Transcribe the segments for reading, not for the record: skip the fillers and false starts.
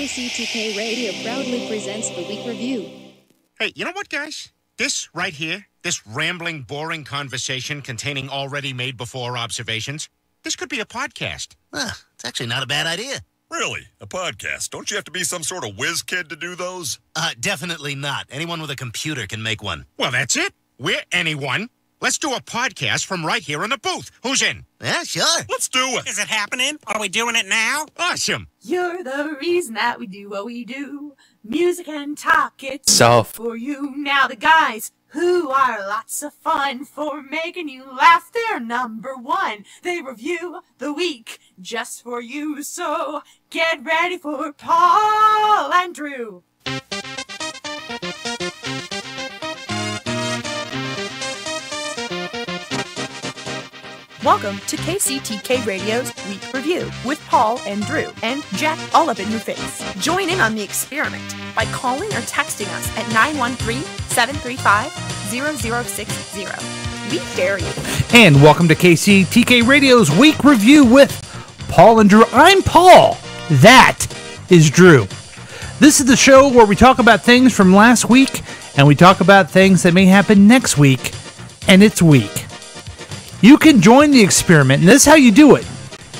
KCTK Radio proudly presents the Week Review. Hey, you know what, guys? This right here, this rambling, boring conversation containing already made before observations, this could be a podcast. It's actually not a bad idea. Really? A podcast? Don't you have to be some sort of whiz kid to do those? Definitely not. Anyone with a computer can make one. Well, that's it. We're anyone. Let's do a podcast from right here in the booth. Who's in? Yeah, sure. Let's do it. Is it happening? Are we doing it now? Awesome. You're the reason that we do what we do. Music and talk, it's for you. Now the guys who are lots of fun for making you laugh, they're number one. They review the week just for you. So get ready for Paul and Drew. Welcome to KCTK Radio's Week Review with Paul and Drew and Jack all up in your face. Join in on the experiment by calling or texting us at 913-735-0060. We dare you. And welcome to KCTK Radio's Week Review with Paul and Drew. I'm Paul. That is Drew. This is the show where we talk about things from last week and we talk about things that may happen next week, and it's week. You can join the experiment, and this is how you do it.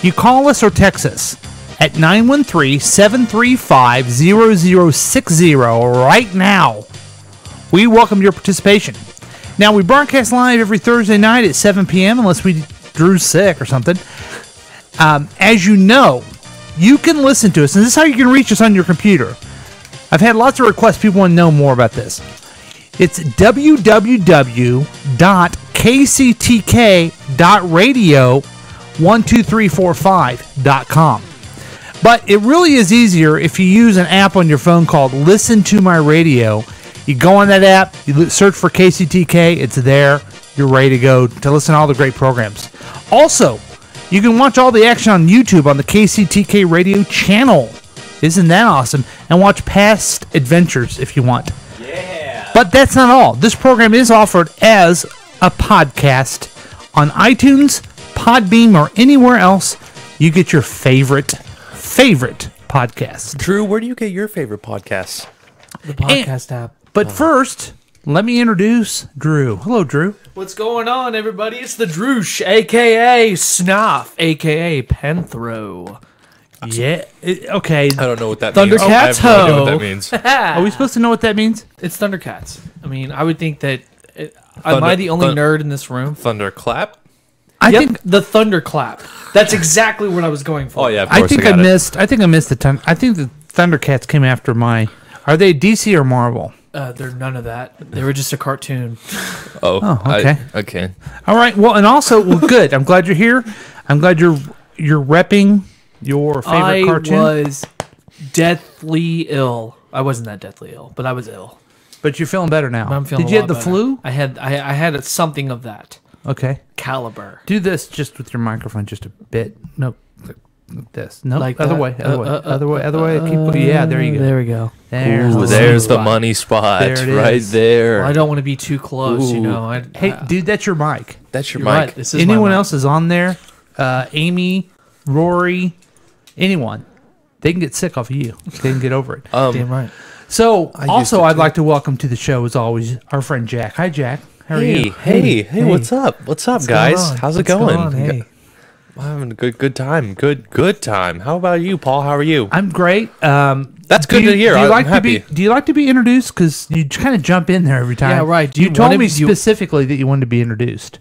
You call us or text us at 913-735-0060 right now. We welcome your participation. Now, we broadcast live every Thursday night at 7 p.m. unless Drew's sick or something. As you know, you can listen to us, and this is how you can reach us on your computer. I've had lots of requests. People want to know more about this. It's www.kctk.radio12345.com. But it really is easier if you use an app on your phone called Listen to My Radio. You go on that app, you search for KCTK, it's there, you're ready to go to listen to all the great programs. Also, you can watch all the action on YouTube on the KCTK Radio channel. Isn't that awesome? And watch past adventures if you want. But that's not all. This program is offered as a podcast on iTunes, Podbeam, or anywhere else you get your favorite podcasts. Drew, where do you get your favorite podcasts? The podcast app. But first, let me introduce Drew. Hello, Drew. What's going on, everybody? It's the Droosh, a.k.a. Snuff, a.k.a. Penthrow. Yeah. Okay. I don't know what that means. Thundercats I have no idea what that means. Are we supposed to know what that means? It's Thundercats. I mean, I would think that... am I the only nerd in this room? Thunderclap? I think the Thunderclap. That's exactly what I was going for. Oh, yeah, of course. I think I missed the I think the Thundercats came after my... Are they DC or Marvel? They're none of that. They were just a cartoon. Oh, okay. Okay. All right. Well, and also, good. I'm glad you're here. I'm glad you're repping your favorite cartoon. I was deathly ill. I wasn't that deathly ill, but I was ill. But you're feeling better now. I'm feeling Did you have better. the flu? I had something of that. Okay. Caliber. Do this just with your microphone just a bit. Nope. Like this. Nope. Like other that? way. Other way. Keep, yeah, there you go. There we go. There's the money spot right there. Well, I don't want to be too close, you know. Hey, dude, that's your mic. That's your You're mic. right. This is Anyone my mic. else is on there? Amy, Rory, anyone. They can get sick off of you. They can get over it. Damn right. So, also, I'd like to welcome to the show, as always, our friend Jack. Hi, Jack. How are you? Hey, what's up? What's up, guys? How's it going? Hey. I'm having a good time. Good time. How about you, Paul? How are you? I'm great. That's good to hear. I'm happy. Do you like to be introduced? Because you kind of jump in there every time. Yeah, right. You told me specifically that you wanted to be introduced.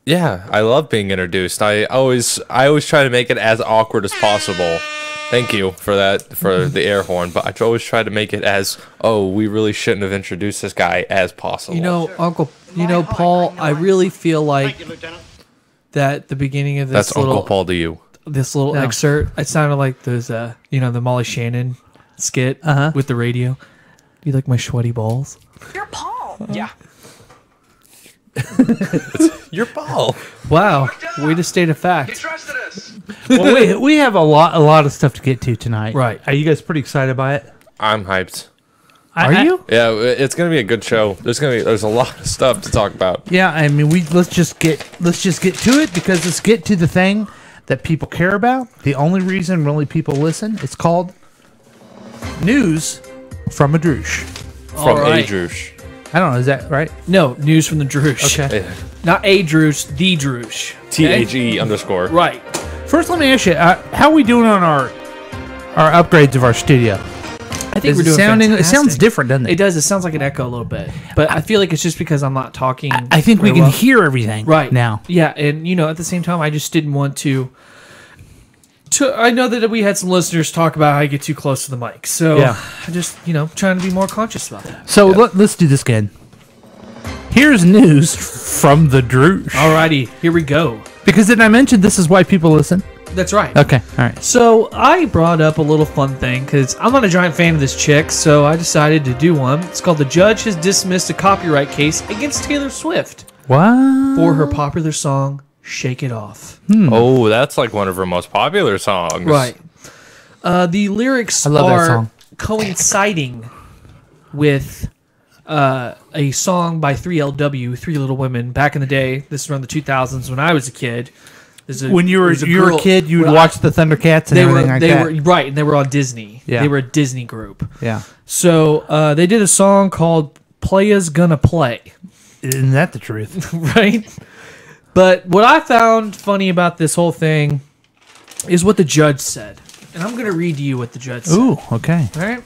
Yeah, I love being introduced. I always try to make it as awkward as possible. Thank you for that, for the air horn. But I always try to make it as, we really shouldn't have introduced this guy as possible. You know, Paul, I really feel like that the beginning of this Uncle Paul to you. This little excerpt, it sounded like those, the Molly Shannon skit with the radio. You like my sweaty balls? You're Paul. Yeah. You're Paul. Wow, way to state a fact. Trusted us. Well, we have a lot of stuff to get to tonight. Right. Are you guys pretty excited by it? I'm hyped. Are you? Yeah, it's gonna be a good show. There's a lot of stuff to talk about. Yeah, I mean, let's just get to it, because let's get to the thing that people care about. The only reason really people listen. It's called news from a Droosh. From right. a Droosh. I don't know, is that right? No, news from the Droosh. Okay. Not a Droosh, the Droosh. THE_. Right. First, let me ask you, how are we doing on our upgrades of our studio? I think Is we're it doing sounding? It fantastic. sounds different, doesn't it? It does. It sounds like an echo a little bit. But I feel like it's just because I'm not talking. I think we very can well. hear everything right now. Yeah, and at the same time, I just didn't want to. I know that we had some listeners talk about how I get too close to the mic, so Yeah. I just trying to be more conscious about that. So let's do this again. Here's news from the Droosh. Alrighty, here we go. Because did I mention this is why people listen? That's right. Okay, all right. So I brought up a little fun thing because I'm not a giant fan of this chick, so I decided to do one. It's called "The Judge Has Dismissed a Copyright Case Against Taylor Swift What? for her popular song Shake It Off." Oh, that's like one of her most popular songs. Right. The lyrics I love that are song. coinciding with a song by 3LW, Three Little Women, back in the day. This is around the 2000s when I was a kid. When you were a kid, you would watch the Thundercats and everything like that. They were right, and they were on Disney. Yeah. They were a Disney group. Yeah. So they did a song called "Playas Gonna Play," Isn't that the truth? right? But what I found funny about this whole thing is what the judge said, and I'm going to read you what the judge said. Ooh, okay. All right.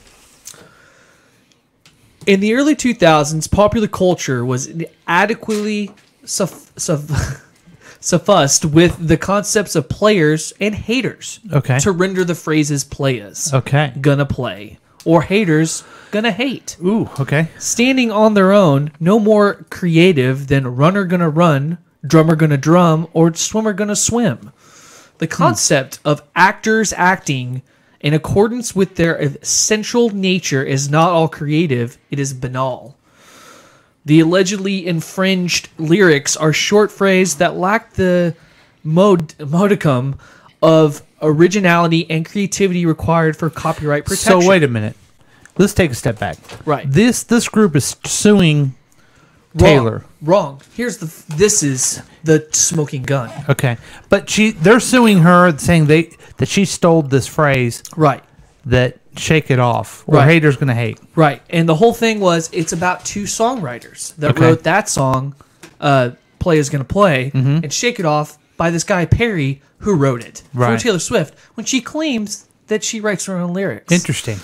In the early 2000s, popular culture was adequately suffused with the concepts of players and haters Okay. to render the phrases "playas" Okay. gonna play or "haters gonna hate." Ooh, okay. Standing on their own, no more creative than "runner gonna run, drummer gonna drum, or swimmer gonna swim." The concept of actors acting in accordance with their essential nature is not all creative, it is banal. The allegedly infringed lyrics are short phrases that lack the modicum of originality and creativity required for copyright protection. So wait a minute. Let's take a step back. Right. This group is suing Taylor. Wrong. This is the smoking gun. Okay. But they're suing her saying that she stole this phrase. Right. That "shake it off" or Right. "haters gonna hate." Right. And the whole thing was it's about two songwriters that Okay. wrote that song, "Play Is Gonna Play," and "Shake It Off" by this guy Perry who wrote it Right. for Taylor Swift when she claims that she writes her own lyrics. Interesting.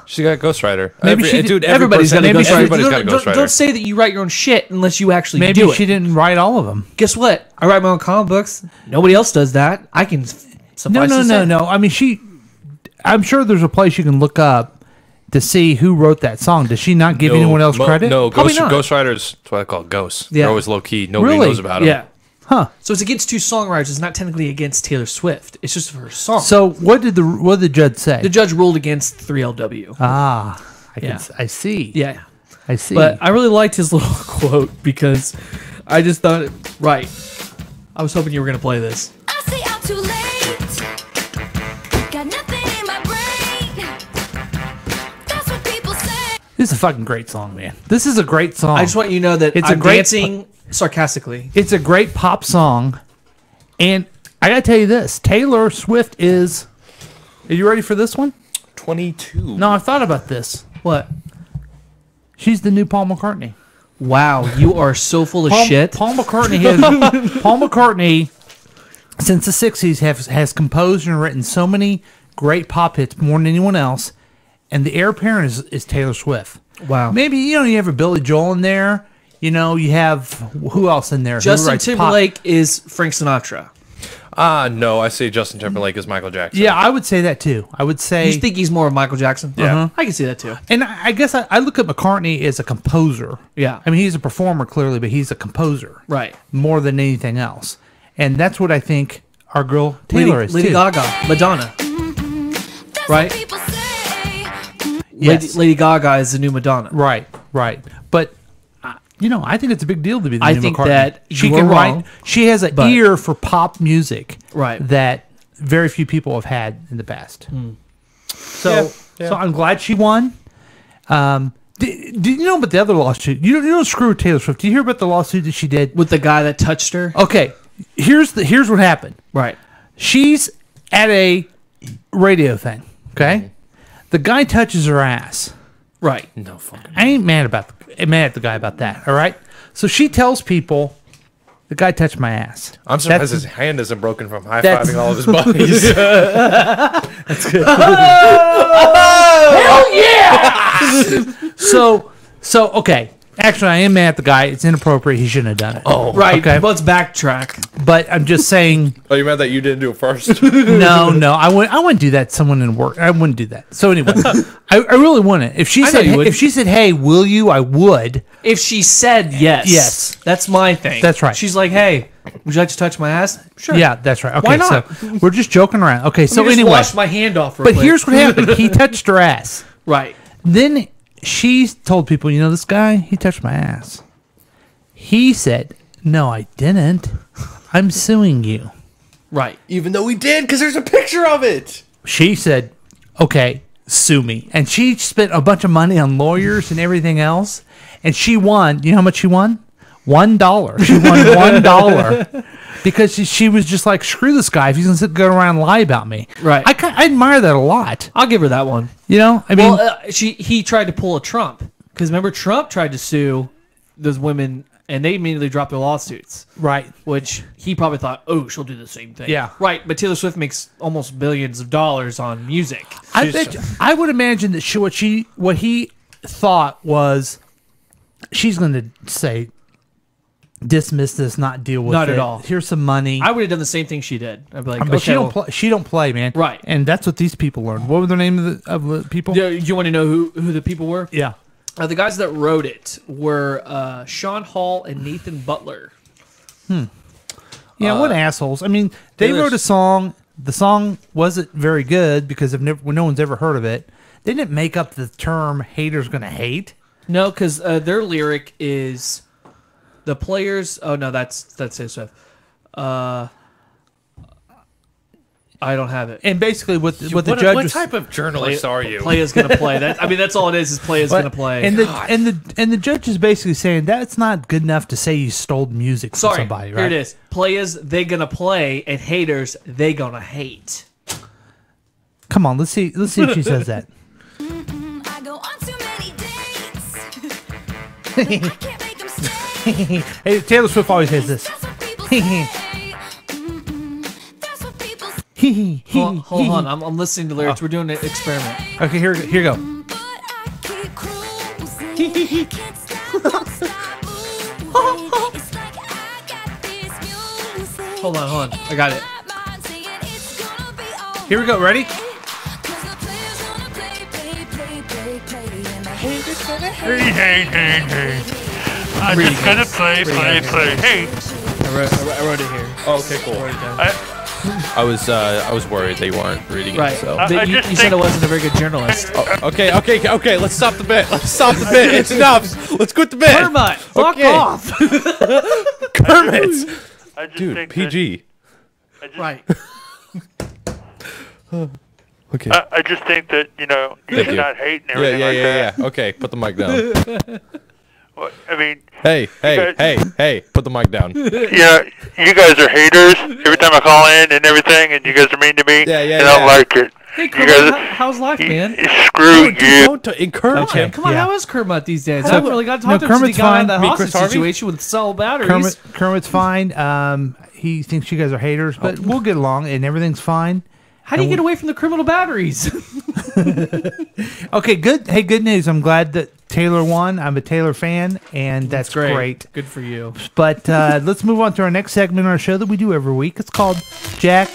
She got a ghostwriter. Maybe she dude, Everybody's got a ghostwriter. Everybody's got a ghostwriter. Don't say that you write your own shit unless you actually Maybe do it. she didn't write all of them. Guess what? I write my own comic books. Nobody else does that. I can suffice to say. No. I mean, I'm sure there's a place you can look up to see who wrote that song. Does she not give anyone else credit? No, Probably not. ghostwriters. That's what I call ghosts. Yeah. They're always low key. Nobody Really? knows about them. Yeah. Huh. So it's against two songwriters. It's not technically against Taylor Swift. It's just for her song. So what did the judge say? The judge ruled against 3LW. I see. Yeah. I see. But I really liked his little quote because I just thought, right. I was hoping you were going to play this. I say I'm too late. Got nothing in my brain. That's what people say. This is a fucking great song, man. This is a great song. I just want you to know that It's I'm a great dancing sarcastically. It's a great pop song, and I gotta tell you this: Taylor Swift is. Are you ready for this one? 22. No, I've thought about this. What? She's the new Paul McCartney. Wow, you are so full of shit. Paul McCartney since the '60s has composed and written so many great pop hits, more than anyone else, and the heir apparent is Taylor Swift. Wow. Maybe you have a Billy Joel in there. You have who else in there? Who Justin writes pop? Timberlake is Frank Sinatra. No, I say Justin Timberlake is Michael Jackson. Yeah, I would say that too. I would say. You think he's more of Michael Jackson? Yeah. I can see that too. And I guess I look at McCartney as a composer. Yeah. I mean, he's a performer clearly, but he's a composer. Right. More than anything else. And that's what I think our girl Taylor is Lady too. Gaga, Madonna. That's Right? what people say. Yes. Lady Gaga is the new Madonna. Right. But, I think it's a big deal to be the I new think McCartney. that she you can are write. wrong, She has an but- ear for pop music. Right. That very few people have had in the past. So, Yeah. so I'm glad she won. Do you know about the other lawsuit? You don't screw Taylor Swift. Do you hear about the lawsuit that she did? With the guy that touched her? Okay, here's what happened. Right. She's at a radio thing. Okay, The guy touches her ass. Right. No fucking. I ain't mad at the guy about that. All right. So she tells people the guy touched my ass. I'm surprised his hand isn't broken from high-fiving all of his buddies. That's good. Hell yeah! So okay. Actually, I am mad at the guy. It's inappropriate. He shouldn't have done it. Oh, right. Okay. Let's backtrack. But I'm just saying. Oh, you mad that you didn't do it first? No, I wouldn't do that to someone in work. I wouldn't do that. So anyway, I really wouldn't. If she said, "Hey, will you?" I would. If she said yes. Yes. That's my thing. That's right. She's like, "Hey, would you like to touch my ass?" Sure. Yeah, that's right. Okay, Why not? So we're just joking around. Okay, so Let me just anyway, wash my hand off real but quick. here's what happened. He touched her ass. Right. Then she told people, this guy, he touched my ass. He said, "No, I didn't. I'm suing you." Right. Even though we did, because there's a picture of it. She said, "Okay, sue me." And she spent a bunch of money on lawyers and everything else. And she won. You know how much she won? $1. She won $1 because she was just like, screw this guy if he's going to go around and lie about me. Right. I admire that a lot. I'll give her that one. I mean, he tried to pull a Trump because remember Trump tried to sue those women and they immediately dropped their lawsuits. Right. Which he probably thought, oh, she'll do the same thing. Yeah. Right. But Taylor Swift makes almost billions of dollars on music. I would imagine that what he thought was she's going to say, dismiss this, not deal with it. Not at all. Here's some money. I would have done the same thing she did. I'd be like, but okay, she don't play, man. Right. And that's what these people learned. What were the name of the people? Do you want to know who the people were? Yeah. The guys that wrote it were Sean Hall and Nathan Butler. Yeah, what assholes. I mean, they wrote a song. The song wasn't very good because no one's ever heard of it. They didn't make up the term haters gonna hate. No, because their lyric is the players. Oh no, that's Taylor Swift. I don't have it. And basically, what the judge what was, type of journalist are you? Play is gonna play. That's all it is. Play is gonna play. And the judge is basically saying that's not good enough to say you stole music from somebody. Right? Here it is. Play is they gonna play, and haters they gonna hate. Come on, let's see if she says that. I go on too many dates. I can't make them stay. Hey, Taylor Swift always has this. That's what people say. That's what people say. Hold on, I'm listening to lyrics. We're doing an experiment. Okay, here you go. But I keep cruising. Can't stop, won't stop moving. It's like I got this music. Hold on, I got it. My mind saying it's gonna be all Here we go. Ready? 'cause the players gonna play, and the haters gonna hate. I'm just gonna play. Hey, I wrote it here. Oh, okay, cool. I was worried they weren't reading Right. it. So. You said I wasn't a very good journalist. Oh, okay. Let's stop the bit. It's enough. Let's quit the bit. Kermit, fuck off. Kermit. I just Dude, think PG. Right. Okay. I just think that you Thank should you. not hate and everything like that. Yeah. Okay, put the mic down. Well, I mean, Hey, put the mic down. yeah, you guys are haters. Every time I call in and everything, and you guys are mean to me, Yeah, I don't like it. Hey, You Kermit, guys, how's life, man? Screw you. Don't encourage him. Come on, Yeah. how is Kermit these days? So- I haven't really got to talk to him since he Kermit's got out fine. of that Me, hostage Chris Harvey? situation with cell batteries. Kermit's fine. He thinks you guys are haters, but we'll get along and everything's fine. How do you get away from the criminal batteries? Okay, good. Hey, good news. I'm glad that Taylor won. I'm a Taylor fan, and that's great. Good for you. But let's move on to our next segment on our show that we do every week. It's called Jack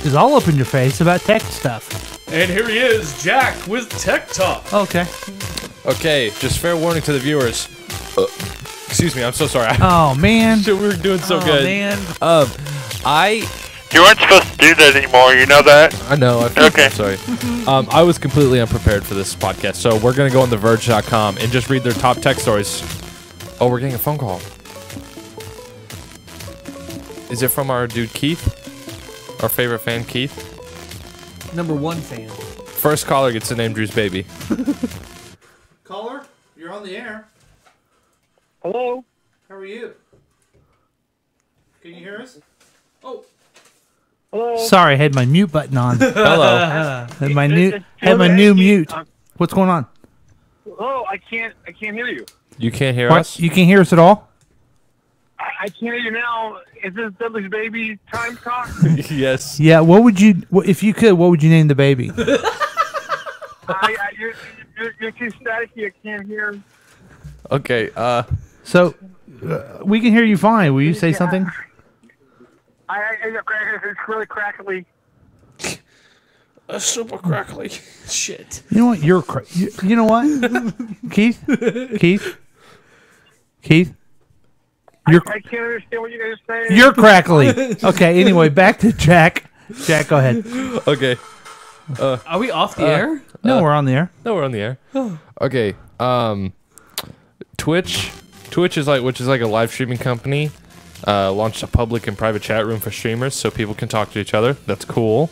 is all up in your face about tech stuff. And here he is, Jack with Tech Talk. Okay. Okay, just fair warning to the viewers. Excuse me, I'm so sorry. Oh man. We were doing so Oh, good. man. You weren't supposed to do that anymore. You know that? I know. Okay. I'm sorry. I was completely unprepared for this podcast, so we're gonna go on TheVerge.com and just read their top tech stories. Oh, we're getting a phone call. Is it from our dude Keith? Our favorite fan, Keith? #1 fan. First caller gets to name Drew's baby. Caller, you're on the air. Hello. How are you? Can you hear us? Oh. Sorry, I had my mute button on. Hello. Had my new mute. What's going on? Oh, I can't hear you. You can't hear What? us? You can't hear us at all? I can't hear you now. Is this Dudley's baby time talk? Yes. Yeah. What would you, if you could, what would you name the baby? You're too staticky. I can't hear. Okay. So we can hear you fine. Will you say something? It's really crackly. Super crackly. Shit. You know what? You know what? Keith. I can't understand what you guys are saying. You're crackly. Okay. Anyway, back to Jack. Jack, go ahead. Okay. Are we off the air? No, we're on the air. No, we're on the air. Okay. Twitch is which is like a live streaming company. Launched a public and private chat room for streamers so people can talk to each other. That's cool.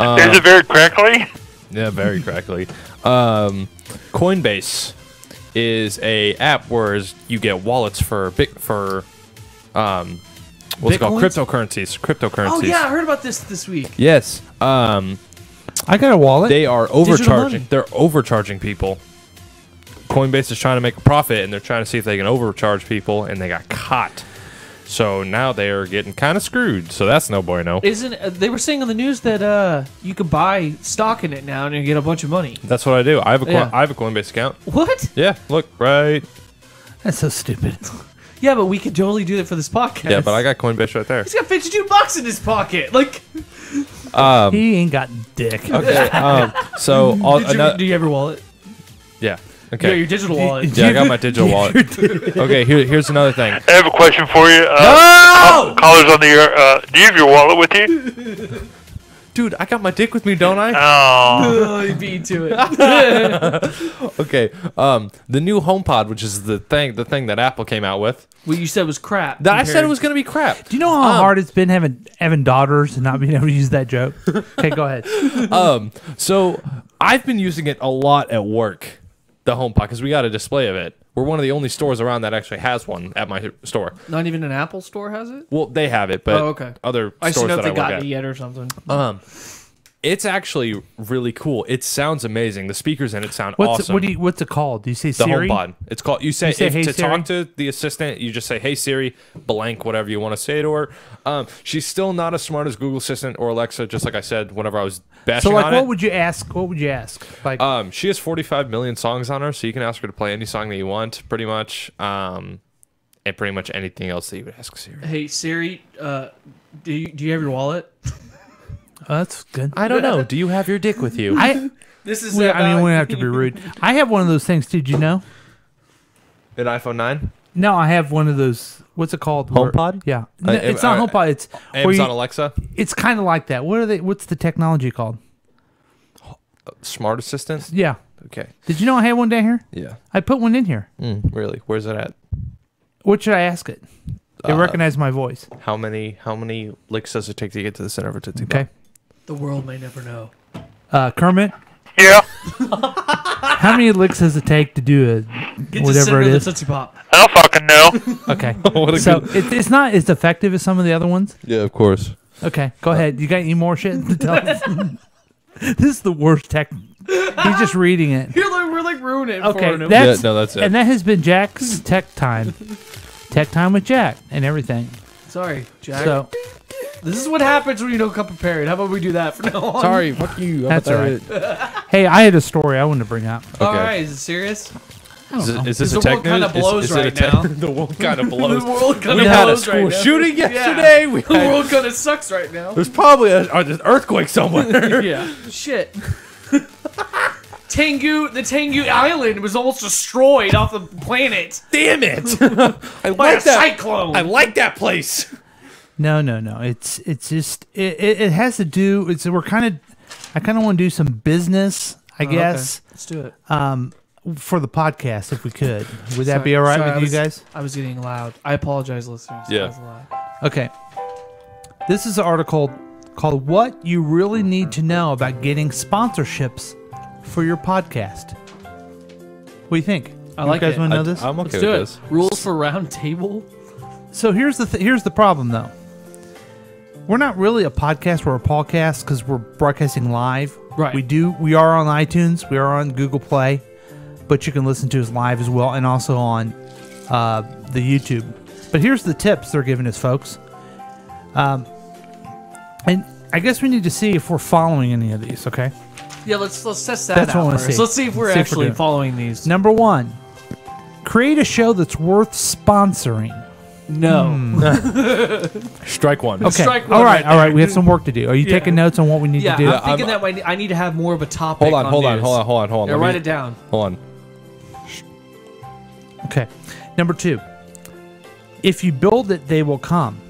Is it very crackly? Yeah, very crackly. Coinbase is a app where you get wallets for what's it called? Cryptocurrencies. Oh yeah, I heard about this week. Yes. I got a wallet. They are Digital overcharging. money. They're overcharging people. Coinbase is trying to make a profit, and they're trying to see if they can overcharge people, and they got caught. So now they are getting kind of screwed. So that's no bueno. Isn't they were saying on the news that you could buy stock in it now and you get a bunch of money? That's what I do. I have a Yeah. I have a Coinbase account. What? Yeah, look right. That's so stupid. Yeah, but we could totally do that for this podcast. Yeah, but I got Coinbase right there. He's got $52 in his pocket. Like, He ain't got dick. Okay. So do you have your wallet? yeah. Yeah, Okay. your digital wallet. Yeah, I got my digital wallet. Okay, here's another thing. I have a question for you. No! Callers on the air. Do you have your wallet with you? Dude, I got my dick with me, don't I? Oh. Oh, he beat to it. Okay. The new HomePod, which is the thing that Apple came out with. What you said was crap. That I said it was gonna be crap. Do you know how hard it's been having daughters and not being able to use that joke? Okay, go ahead. So I've been using it a lot at work, the HomePod, because we got a display of it. We're one of the only stores around that actually has one at my store. Not even an Apple store has it? Well, they have it, but okay. other I stores should know that if I they work got at. it yet or something. It's actually really cool. It sounds amazing. The speakers in it sound What's awesome. what's it called? Do you say The Siri? HomePod. It's called. You say, say, "Hey, to Siri"? talk to the assistant, you just say, "Hey Siri," blank, whatever you want to say to her. She's still not as smart as Google Assistant or Alexa. Just like I said, whenever I was bashing So, like, on what it. would you ask? What would you ask? Like, She has 45 million songs on her, so you can ask her to play any song that you want, pretty much. And pretty much anything else that you would ask Siri. Hey, Siri, do you have your wallet? that's good. I don't know. Do you have your dick with you? This is we don't have to be rude. I have one of those things. Did you know? An iPhone 9? No, I have one of those. What's it called? HomePod? Yeah, no, it's not HomePod. It's where Amazon Alexa? It's kind of like that. What are they? What's the technology called? Smart Assistant? Yeah. Okay. Did you know I had one down here? Yeah. I put one in here. Really? Where's it at? What should I ask it? It recognized my voice. How many licks does it take to get to the center of a Tootsie Okay. The world may never know. Kermit, Yeah. how many licks does it take to do Get whatever it is? Tootsie Pop. I don't fucking know. Okay. What a So good- it's not as effective as some of the other ones. Yeah, of course. Okay, go ahead. You got any more shit to tell us? This is the worst tech. He's just reading it. We're like ruining it for Okay, him. that's, Yeah, no, that's it. And that has been Jack's Tech Time. Tech Time with Jack and everything. Sorry, Jack. So This is what happens when you don't come prepared. How about we do that from now on? Sorry, fuck you. That's all right. Hey, I had a story I wanted to bring up. All right, is it serious? Is this The a tech world kinda news? blows Is it a right tech- now. The world kind of blows. The world kind We of had a blows school right now. shooting Yeah. yesterday. We The had- world kind of sucks right now. There's probably an earthquake somewhere. Yeah. Shit. The Tengu Island was almost destroyed off the planet. Damn it! I By a like that. cyclone. I like that place. No. It's just it has to do. I kind of want to do some business. I guess. Let's do it. For the podcast, if we could, would that be all right with you guys? I was getting loud. I apologize, listeners. Yeah. I was loud. Okay. This is an article called "What You Really Need to Know About Getting Sponsorships for Your Podcast." What do you think? I like you guys it. want to know this? I'm okay Let's with do it. this. Rules for round table. So here's the problem, though. we're not really a podcast. We're a podcast because we're broadcasting live. Right. We are on iTunes. We are on Google Play, but you can listen to us live as well, and also on the YouTube. But here's the tips they're giving us, folks. And I guess we need to see if we're following any of these. Okay. Yeah, let's test that That's what I out wanna first. see. Let's see if we're See if we're actually doing it. following these. Number 1, create a show that's worth sponsoring. No. Strike one. Okay. Strike one all right. right All right. there. We have some work to do. Are you Yeah. taking notes on what we need Yeah, to do? I'm thinking that I need to have more of a topic. Hold on. news. Hold on. Yeah, write it down. Hold on. Okay. Number 2, if you build it, they will come.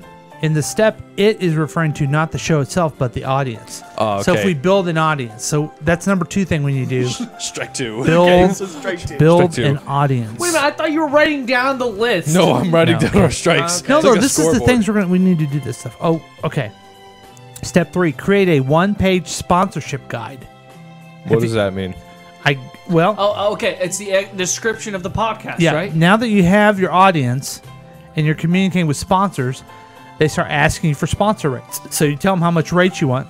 In the step, it is referring to not the show itself, but the audience. Oh, So if okay. we build an audience, so that's number 2 thing we need to do. Strike two. Build, Okay, so strike two. build Strike two. an audience. Wait a minute, I thought you were writing down the list. No, I'm writing No, down okay. our strikes. Okay. No, It's no, like a this is the scoreboard. things we need to do this stuff. Oh, okay. Step 3, create a 1-page sponsorship guide. What does that mean? Oh, okay. It's the description of the podcast, Yeah. right? Now that you have your audience and you're communicating with sponsors, they start asking you for sponsor rates. So you tell them how much rates you want.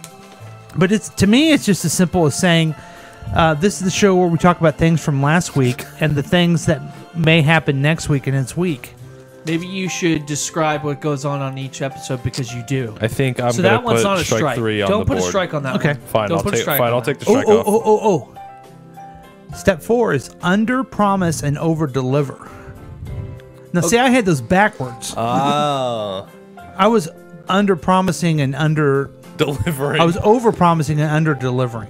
But to me, it's just as simple as saying, this is the show where we talk about things from last week and the things that may happen next week in its week. Maybe you should describe what goes on each episode because you do. I think I'm so gonna that one's put not a strike strike. 3 on Don't the put board. a strike on that Okay. one. Fine, Don't I'll put a take. strike Fine, on I'll that. take the strike off. Oh. Step 4 is under promise and over deliver. Now, see, I had those backwards. Oh. I was under promising and under delivering. I was over promising and under delivering.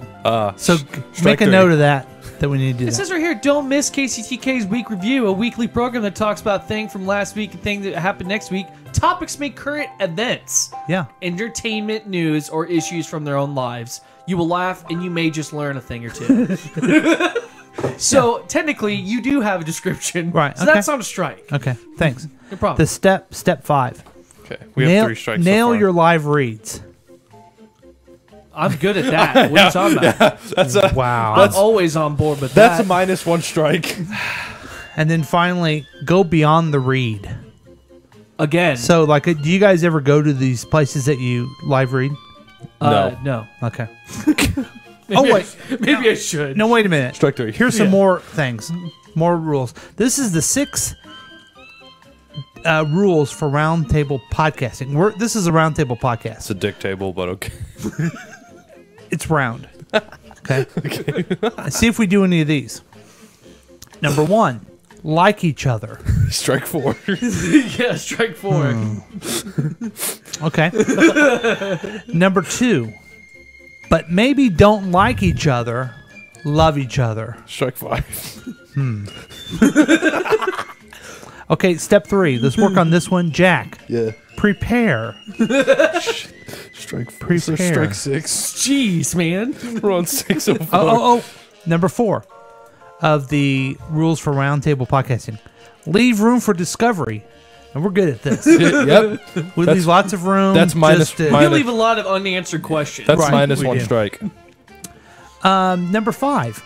So make a 3. note of that we need to do It that. says right here, don't miss KCTK's Week Review, a weekly program that talks about thing from last week and thing that happened next week. Topics make current events, Yeah. entertainment, news, or issues from their own lives. You will laugh and you may just learn a thing or two. So technically, you do have a description. Right, So okay. that's not a strike. Okay, thanks. No problem. The step 5. Okay, we have 3 strikes. Nail so far. your live reads. I'm good at that. What are you talking about? That's a Wow. I'm always on board with That's that. a -1 strike. And then finally, go beyond the read. Again. So, like, do you guys ever go to these places that you live read? No. Okay. Maybe wait. Maybe I should. No, wait a minute. Strike 3. Here's some more things, more rules. This is the 6 rules for roundtable podcasting. This is a roundtable podcast. It's a dick table, but okay. It's round. Okay. Let's see if we do any of these. Number 1, like each other. Strike 4. Yeah, strike 4. Okay. Number 2, but maybe don't like each other, love each other. Strike 5. Okay, step 3. Let's work on this one. Jack. Yeah. Prepare. Strike 4. Prepare. Strike 6. Jeez, man. We're on 6 of 4. Oh. Number 4 of the rules for roundtable podcasting. Leave room for discovery. And we're good at this. Yep. We leave lots of room. That's minus- just to- You minus- leave a lot of unanswered questions. That's Right, we -1 do. strike. Number 5.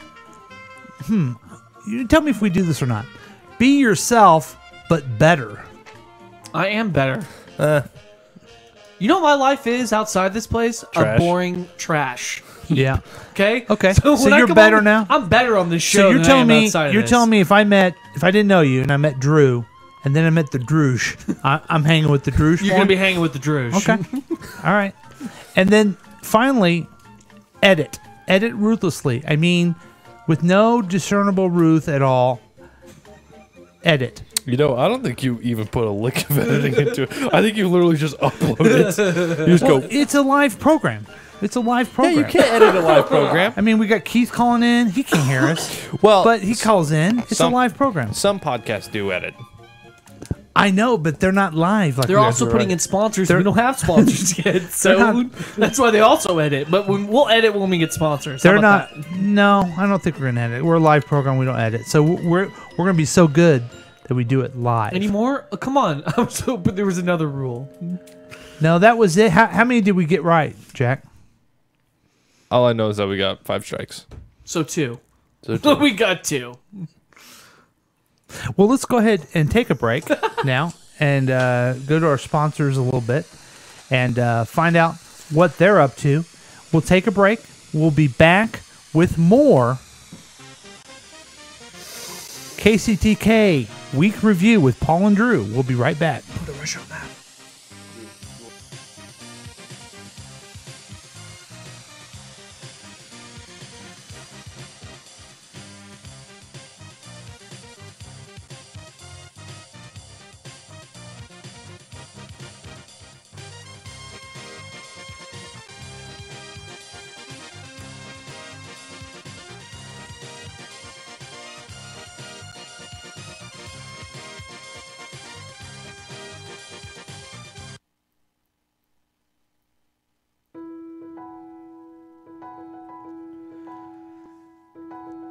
You tell me if we do this or not. Be yourself, but better. I am better. You know what my life is outside this place? Trash. A boring trash. Yeah. Okay. Okay. So, So when I you're come better on, now? I'm better on this show. So you're than I telling am me outside of you're this. telling me if I didn't know you and I met Drew and then I met the Droosh, I'm hanging with the Droosh. You're gonna be hanging with the Drush. Okay. All right. And then finally, edit. Edit ruthlessly. I mean, with no discernible ruth at all. Edit. You know, I don't think you even put a lick of editing into it. I think you literally just upload it. You just Well, go. it's a live program. It's a live Yeah, program. you can't edit a live program. I mean, we got Keith calling in. He can't hear us. Well, But he calls in. It's some- a live program. Some podcasts do edit. I know, but they're not live. Like They're we are. also putting in sponsors. They're- We don't have sponsors yet, so not- that's why they also edit. But we'll edit when we get sponsors. How They're about not. that? No, I don't think we're gonna edit. We're a live program. We don't edit. So we're gonna be so good that we do it live. Anymore? Oh, come on. I'm so. But there was another rule. No, that was it. How many did we get right, Jack? All I know is that we got 5 strikes. So 2. So 2. We got 2. Well, let's go ahead and take a break now and go to our sponsors a little bit. and find out what they're up to. We'll take a break. We'll be back with more KCTK Week Review with Paul and Drew. We'll be right back. Put a rush on that.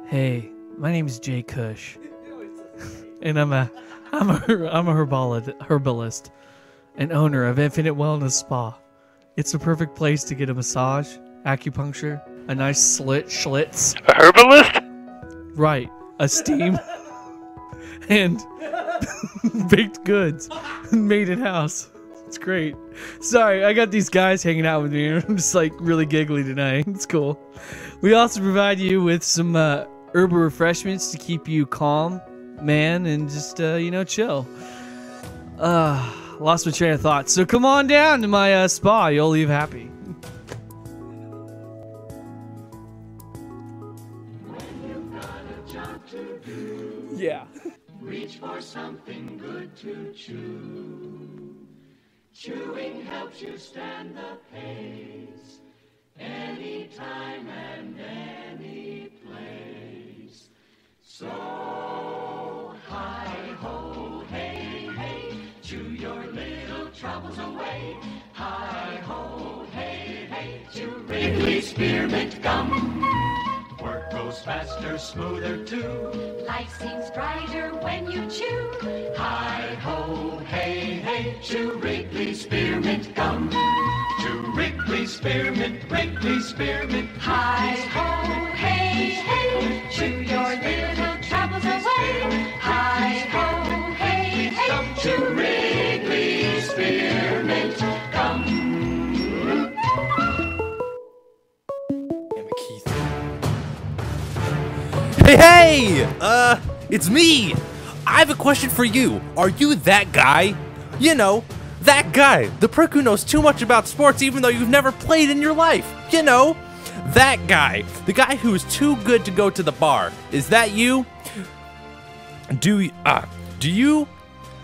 Hey, my name is Jay Cush, and I'm a herbalist and owner of Infinite Wellness Spa. It's a perfect place to get a massage, acupuncture, a nice schlitz. A herbalist? Right, a steam, and baked goods made in house. It's great. Sorry, I got these guys hanging out with me, and I'm just like really giggly tonight. It's cool. We also provide you with some herbal refreshments to keep you calm, man, and just chill. Lost my train of thought. So come on down to my spa. You'll leave happy. Yeah. Reach for something good to chew. Chewing helps you stand the pace. Anytime and any place. So hi-ho, hey, hey, chew your little troubles away. Hi-ho, hey, hey, chew Wrigley Spearmint Gum. Work goes faster, smoother too. Life seems brighter when you chew. Hi-ho, hey, hey, chew Wrigley Spearmint Gum. Chew Wrigley Spearmint, Wrigley Spearmint. Hi-ho, hey, hey, chew your little troubles away. Hi-ho, hey, hey, chew Wrigley Spearmint Gum. Hey, it's me. I have a question for you. Are you that guy? You know, that guy, the prick who knows too much about sports even though you've never played in your life. You know, that guy, the guy who is too good to go to the bar. Is that you?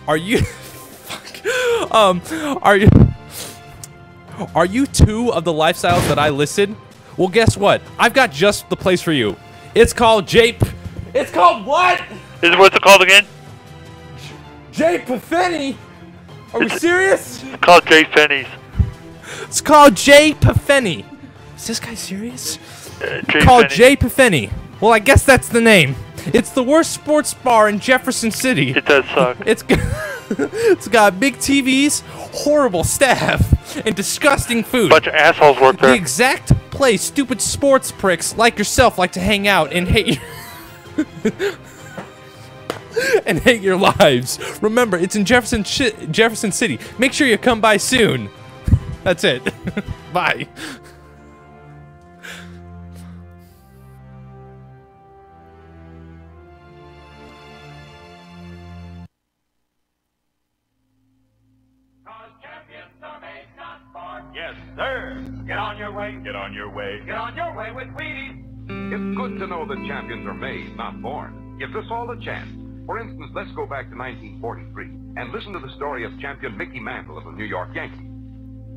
Are you, fuck, are you two of the lifestyles that I listed? Well, guess what? I've got just the place for you. It's called It's called what? What's it called again? Tiffany. Are we serious? It's called J. Fenny's. It's called Tiffany. Is this guy serious? Called Tiffany. Well, I guess that's the name. It's the worst sports bar in Jefferson City. It does suck. It's got big TVs, horrible staff, and disgusting food. Bunch of assholes work there. The exact place stupid sports pricks like yourself like to hang out and hate and hate your lives. Remember, it's in Jefferson City. Make sure you come by soon. That's it. Bye. Yes, sir. Get on your way. Get on your way. Get on your way with Wheaties. It's good to know that champions are made, not born. Gives us all a chance. For instance, let's go back to 1943 and listen to the story of champion Mickey Mantle of the New York Yankees.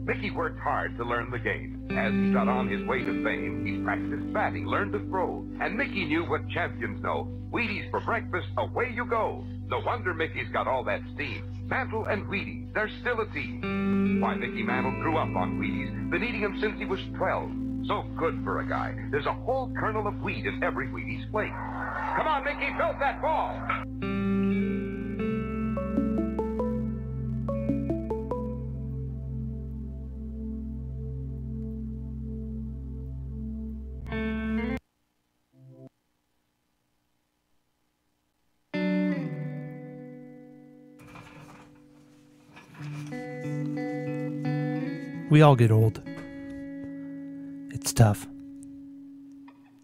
Mickey worked hard to learn the game. As he got on his way to fame, he practiced batting, learned to throw. And Mickey knew what champions know. Wheaties for breakfast, away you go. No wonder Mickey's got all that steam. Mantle and Wheaties, they're still a team. Why, Mickey Mantle grew up on Wheaties, been eating them since he was 12. So good for a guy. There's a whole kernel of wheat in every Wheaties plate. Come on, Mickey, build that ball. We all get old. It's tough.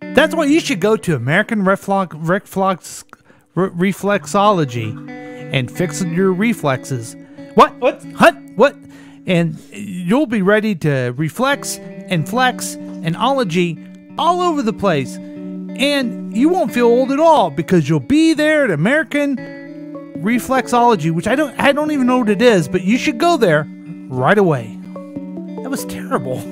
That's why you should go to American Reflexology and fix your reflexes. What? What? And you'll be ready to reflex and flex and ology all over the place. And you won't feel old at all because you'll be there at American Reflexology, which I don't even know what it is, but you should go there right away. That was terrible.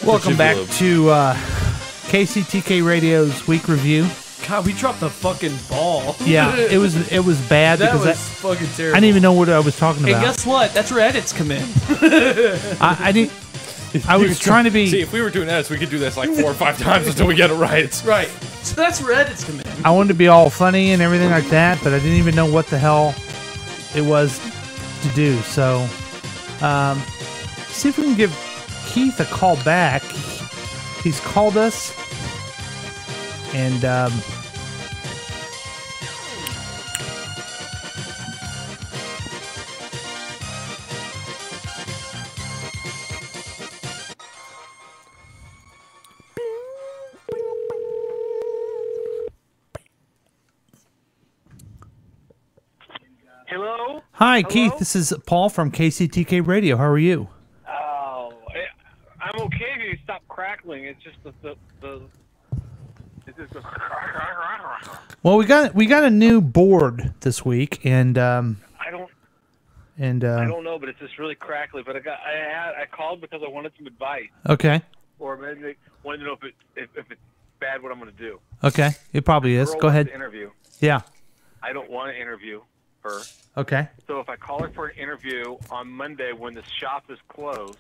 Welcome back to KCTK Radio's Week Review. God, we dropped the fucking ball. Yeah, it was bad That because was fucking terrible. I didn't even know what I was talking about. And guess what? That's where edits come in. I didn't. I was trying to be. See, if we were doing edits, we could do this like 4 or 5 times until we get it right. Right. So that's where edits come in. I wanted to be all funny and everything like that, but I didn't even know what the hell it was to do. So, see if we can give Keith a call back. He's called us, and Hello? Hi, Keith. This is Paul from KCTK Radio. How are you? Oh, I'm okay if you stop crackling. It's just Well, we got a new board this week, and I don't know, but it's just really crackly. But I called because I wanted some advice. Okay. Or maybe wanted to know if it's bad what I'm going to do. Okay, it probably is. Girl Go ahead. wants to interview. Yeah. I don't want to interview her. Okay. So if I call her for an interview on Monday when the shop is closed,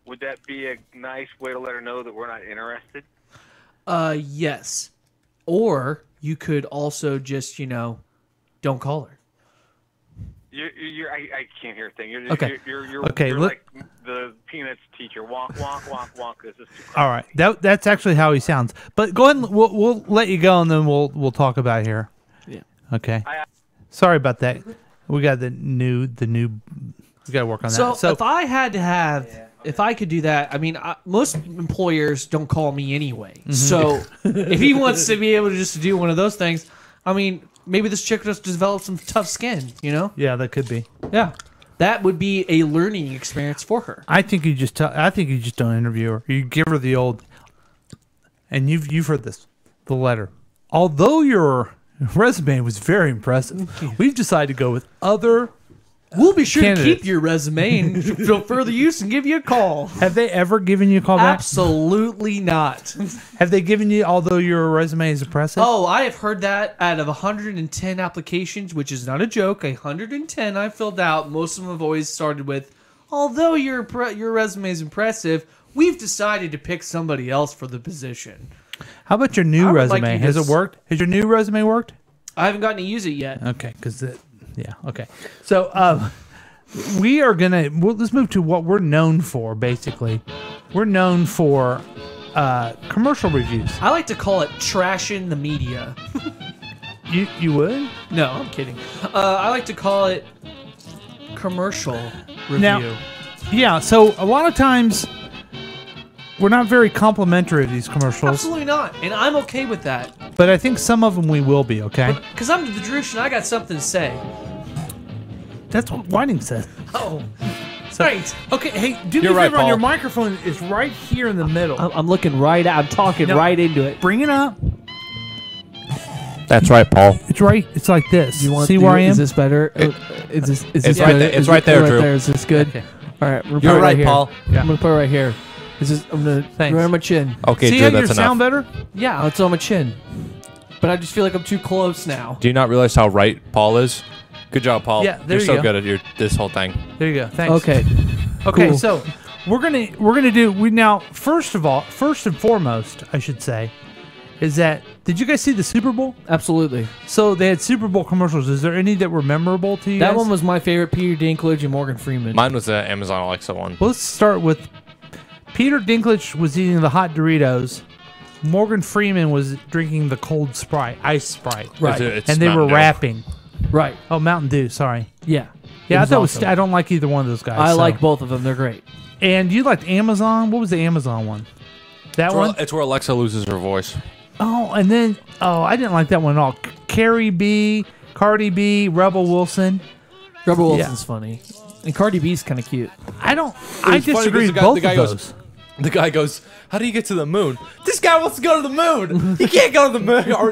would that be a nice way to let her know that we're not interested? Yes. Or you could also just, don't call her. I can't hear a thing. You're, Okay. You're Okay, You're look- like the Peanuts teacher. Walk, walk, walk, walk. This is too All right. That's actually how he sounds. But go ahead. And we'll let you go, and then we'll talk about it here. Yeah. Okay. Sorry about that. We got the new. We got to work on So, that. So if I had to have, if I could do that, I mean, most employers don't call me anyway. Mm-hmm. So if he wants to be able to just do one of those things, I mean, maybe this chick just developed some tough skin, Yeah, that could be. Yeah, that would be a learning experience for her. I think you just don't interview her. You give her the old. And you've heard this, the letter. Although your resume was very impressive, we've decided to go with other. We'll be sure candidates. to keep your resume and for further use and give you a call. Have they ever given you a call back? Absolutely not. Have they given you, although your resume is impressive? Oh, I have heard that out of 110 applications, which is not a joke. 110 I filled out. Most of them have always started with, although your resume is impressive, we've decided to pick somebody else for the position. How about your new I would like resume? you to Has it worked? Has your new resume worked? I haven't gotten to use it yet. Okay, because yeah, okay. So we are gonna let's move to what we're known for. Basically, we're known for commercial reviews. I like to call it trashing the media. You would? No, I'm kidding. I like to call it commercial review. Now, yeah. So a lot of times we're not very complimentary of these commercials. Absolutely not, and I'm okay with that. But I think some of them we will be, okay? Because I'm the Drush and I got something to say. That's what Whiting said. Oh. So, right. Okay, hey, do me You're a right, favor on Paul. your microphone is right here in the middle. I'm looking right at I'm talking No, right into it. Bring it up. That's right, Paul. It's right. It's like this. You want See where I am? Is this better? Is this it's right good? there. It's Is right there, Drew. Is this good? Okay. All right. We're You're right right, here. Paul. Yeah. I'm gonna put it right here. This is I'm gonna Thanks. right on my chin. Okay, See Drew, how that's you enough. sound better? Yeah, it's on my chin. But I just feel like I'm too close now. Do you not realize how right Paul is? Good job, Paul. Yeah, there You're you so go. good at this whole thing. There you go. Thanks. Okay. Okay, Cool. so we're gonna do we now. First and foremost, I should say, is that did you guys see the Super Bowl? Absolutely. So they had Super Bowl commercials. Is there any that were memorable to you? That guys? one was my favorite. Peter Dinklage and Morgan Freeman. Mine was the Amazon Alexa one. Well, let's start with Peter Dinklage was eating the hot Doritos. Morgan Freeman was drinking the cold Sprite, ice Sprite. Right. It's And they Mountain were Dew. rapping. Right. Oh, Mountain Dew. Sorry. Yeah. Yeah, I was thought awesome. I don't like either one of those guys. I so. like both of them. They're great. And you liked Amazon? What was the Amazon one? That one? It's where Alexa loses her voice. Oh, and then I didn't like that one at all. Carrie B, Cardi B, Rebel Wilson. Rebel Yeah. Wilson's funny. And Cardi B's kind of cute. I don't. It I was funny disagree because with both of goes, those. The guy goes, "How do you get to the moon?" This guy wants to go to the moon. He can't go to the moon. Or,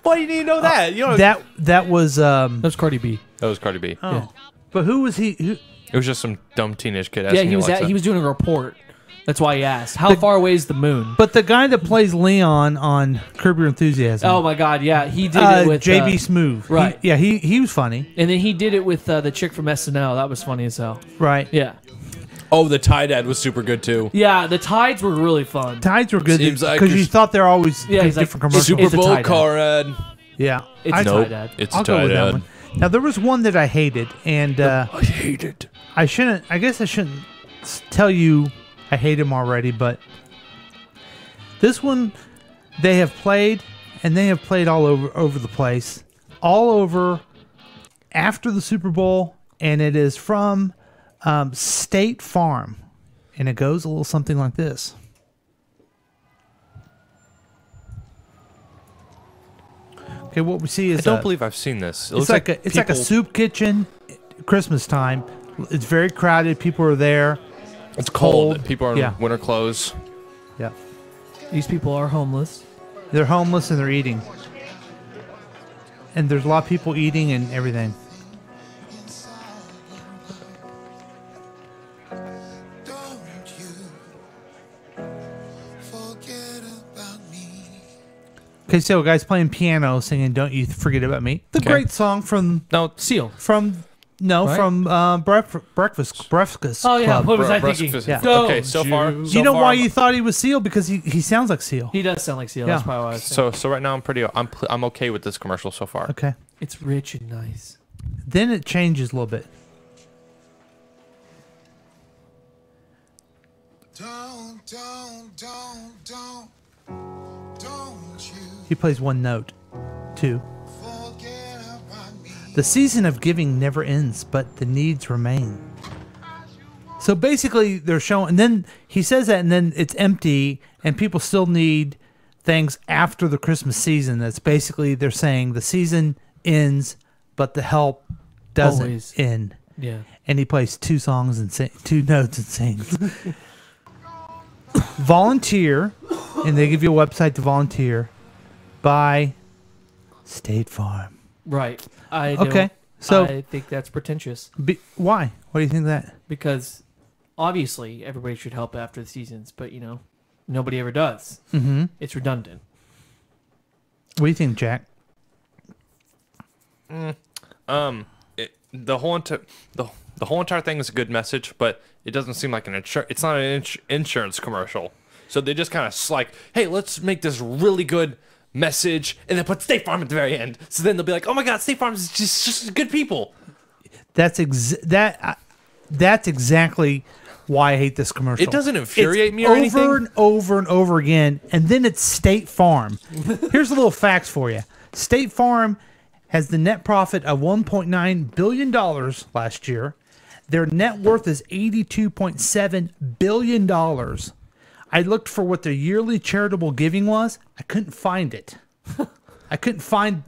why do you need to know that? You know That was That was Cardi B. That was Cardi B. Oh. Yeah. But who was he? Who, It was just some dumb teenage kid. Yeah, asking he was Alexa. he was doing a report. That's why he asked, "How far away is the moon?" but the guy that plays Leon on Curb Your Enthusiasm. Oh my God, yeah, he did it with JB Smoove. right. He was funny. And then he did it with the chick from SNL. That was funny as hell. Right. Yeah. Oh, the tie dad was super good too. Yeah, the tides were really fun. Tides were good Seems like because you you're- thought they're always Yeah, he's like, different commercials. Super It's a Bowl tie dad. car ad. Yeah. It's I- a tie dad. It's I'll a go tie with that dad. one. Now there was one that I hated, and I hate it. I guess I shouldn't tell you I hate him already, but this one they have played, and they have played all over the place, all over after the Super Bowl, and it is from State Farm, and it goes a little something like this. Okay, what we see is I don't believe I've seen this. It it's looks like a people- soup kitchen, Christmas time. It's very crowded. People are there. It's cold. People are in Yeah. winter clothes. Yeah, These people are homeless. they're homeless and they're eating, and there's a lot of people eating and everything. Okay, so a guy's playing piano, singing "Don't You Forget About Me." The Okay. great song from Seal. from Right? Breakfast Oh yeah, Club. what was I Breakfast- thinking? Yeah. Okay, so far. Do so you know far, why you thought he was Seal? Because he sounds like Seal. He does sound like Seal. Yeah. That's probably why I was saying. So right now I'm okay with this commercial so far. Okay. It's rich and nice. Then it changes a little bit. He plays one note, two. The season of giving never ends, but the needs remain. So basically, they're showing, and then he says that, and then it's empty, and people still need things after the Christmas season. That's basically they're saying the season ends, but the help doesn't Always. end. Yeah. And he plays two songs and two notes and sings. Volunteer, and they give you a website to volunteer by State Farm. Right. I think that's pretentious. Why? Why do you think that? Because obviously everybody should help after the seasons, but nobody ever does. Mm-hmm. It's redundant. What do you think, Jack? The whole entire thing is a good message, but it doesn't seem like it's not an insurance commercial. So they just kind of like, hey, let's make this really good message, and then put State Farm at the very end. So then they'll be like, oh my God, State Farm is just good people. That's exactly why I hate this commercial. It doesn't infuriate me or over anything. and over and over again, and then it's State Farm. Here's a little facts for you. State Farm has the net profit of $1.9 billion last year. Their net worth is $82.7 billion. I looked for what their yearly charitable giving was. I couldn't find it. I couldn't find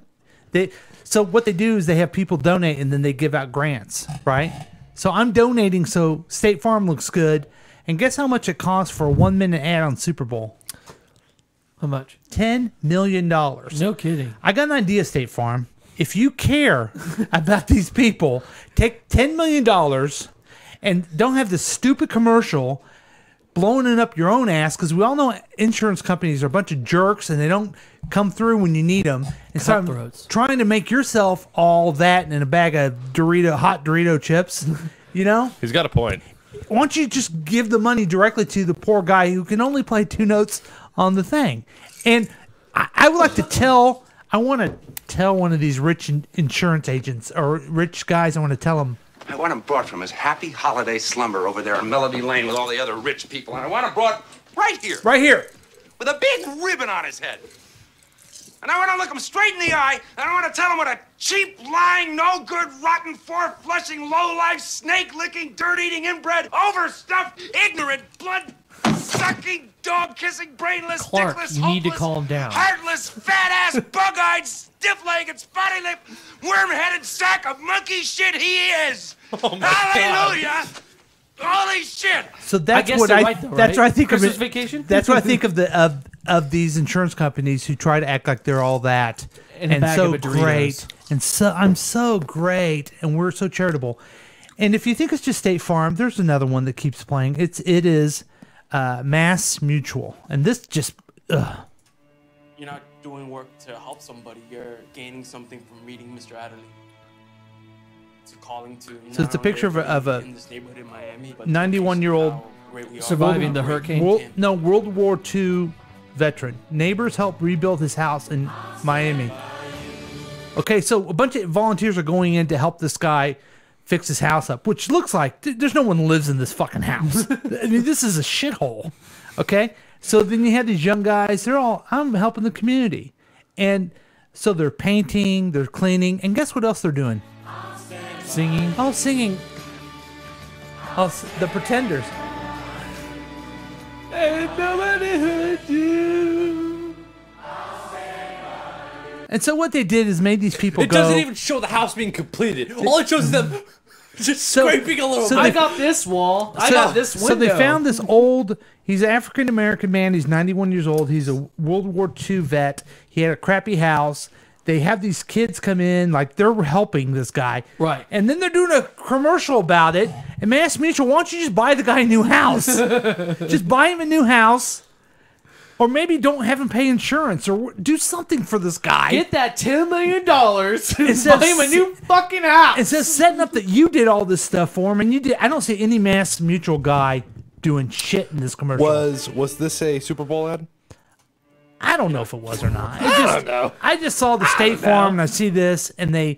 So what they do is they have people donate and then they give out grants, right? So I'm donating so State Farm looks good. And guess how much it costs for a 1-minute ad on Super Bowl? How much? $10 million. No kidding. I got an idea, State Farm. If you care about these people, take $10 million and don't have this stupid commercial. blowing it up your own ass, because we all know insurance companies are a bunch of jerks and they don't come through when you need them. And so I'm trying to make yourself all that in a bag of hot Dorito chips, you know? He's got a point. Why don't you just give the money directly to the poor guy who can only play 2 notes on the thing? And I would like to tell, I want to tell one of these rich insurance agents or rich guys, I want to tell them, I want him brought from his happy holiday slumber over there in Melody Lane with all the other rich people. And I want him brought right here. Right here. With a big ribbon on his head. And I want to look him straight in the eye, and I want to tell him what a cheap, lying, no-good, rotten, four-flushing, low-life, snake-licking, dirt-eating, inbred, overstuffed, ignorant, blood-sucking, dog-kissing, brainless, Clark, dickless, you need to hopeless, calm down. heartless, fat-ass, bug-eyed, stiff-legged, spotty-lipped, worm-headed sack of monkey shit he is. Oh my Hallelujah! Holy shit! So that's what that's what I think of it. Vacation? That's what I think of of these insurance companies who try to act like they're all that And a bag so of Doritos. great and so I'm so great and we're so charitable. And if you think it's just State Farm, there's another one that keeps playing. It is Mass Mutual, and this just You're not doing work to help somebody. You're gaining something from meeting Mr. Adderley. It's a calling to. So it's a picture of a in this neighborhood in Miami, but 91-year-old surviving the hurricane. World War II veteran. Neighbors helped rebuild his house in Miami. Okay, so a bunch of volunteers are going in to help this guy fix his house up, which looks like there's no one who lives in this fucking house. I mean, this is a shithole. Okay, so then you have these young guys. I'm helping the community, and so they're painting, they're cleaning, and guess what else they're doing? Singing. Oh, singing. Oh, the Pretenders. Ain't nobody heard you. And so what they did is made these people It go. doesn't even show the house being completed. All it shows is them just scraping a little bit. I got this wall. I got this window. So they found this old. He's an African American man. He's 91 years old. He's a World War II vet. He had a crappy house. They have these kids come in, like they're helping this guy. Right. And then they're doing a commercial about it. And Mass Mutual, why don't you just buy the guy a new house? Just buy him a new house. Or maybe don't have him pay insurance or do something for this guy. Get that $10 million and buy him a new fucking house. Instead of setting up that you did all this stuff for him, and you did. I don't see any Mass Mutual guy doing shit in this commercial. Was this a Super Bowl ad? I don't know if it was or not. I don't know. I just saw the State Farm and I see this, and any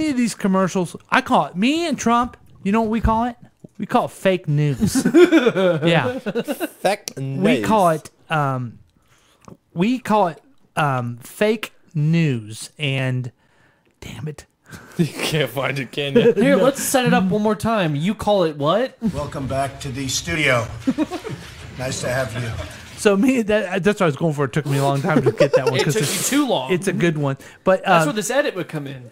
of these commercials, I call it, me and Trump, you know what we call it? We call it fake news. Yeah. Fake news. We call it fake news, and damn it. You can't find it, can you? Here, let's set it up one more time. You call it what? Welcome back to the studio. Nice to have you. So that's what I was going for. It took me a long time to get that one. It took you too long. It's a good one, but That's where this edit would come in.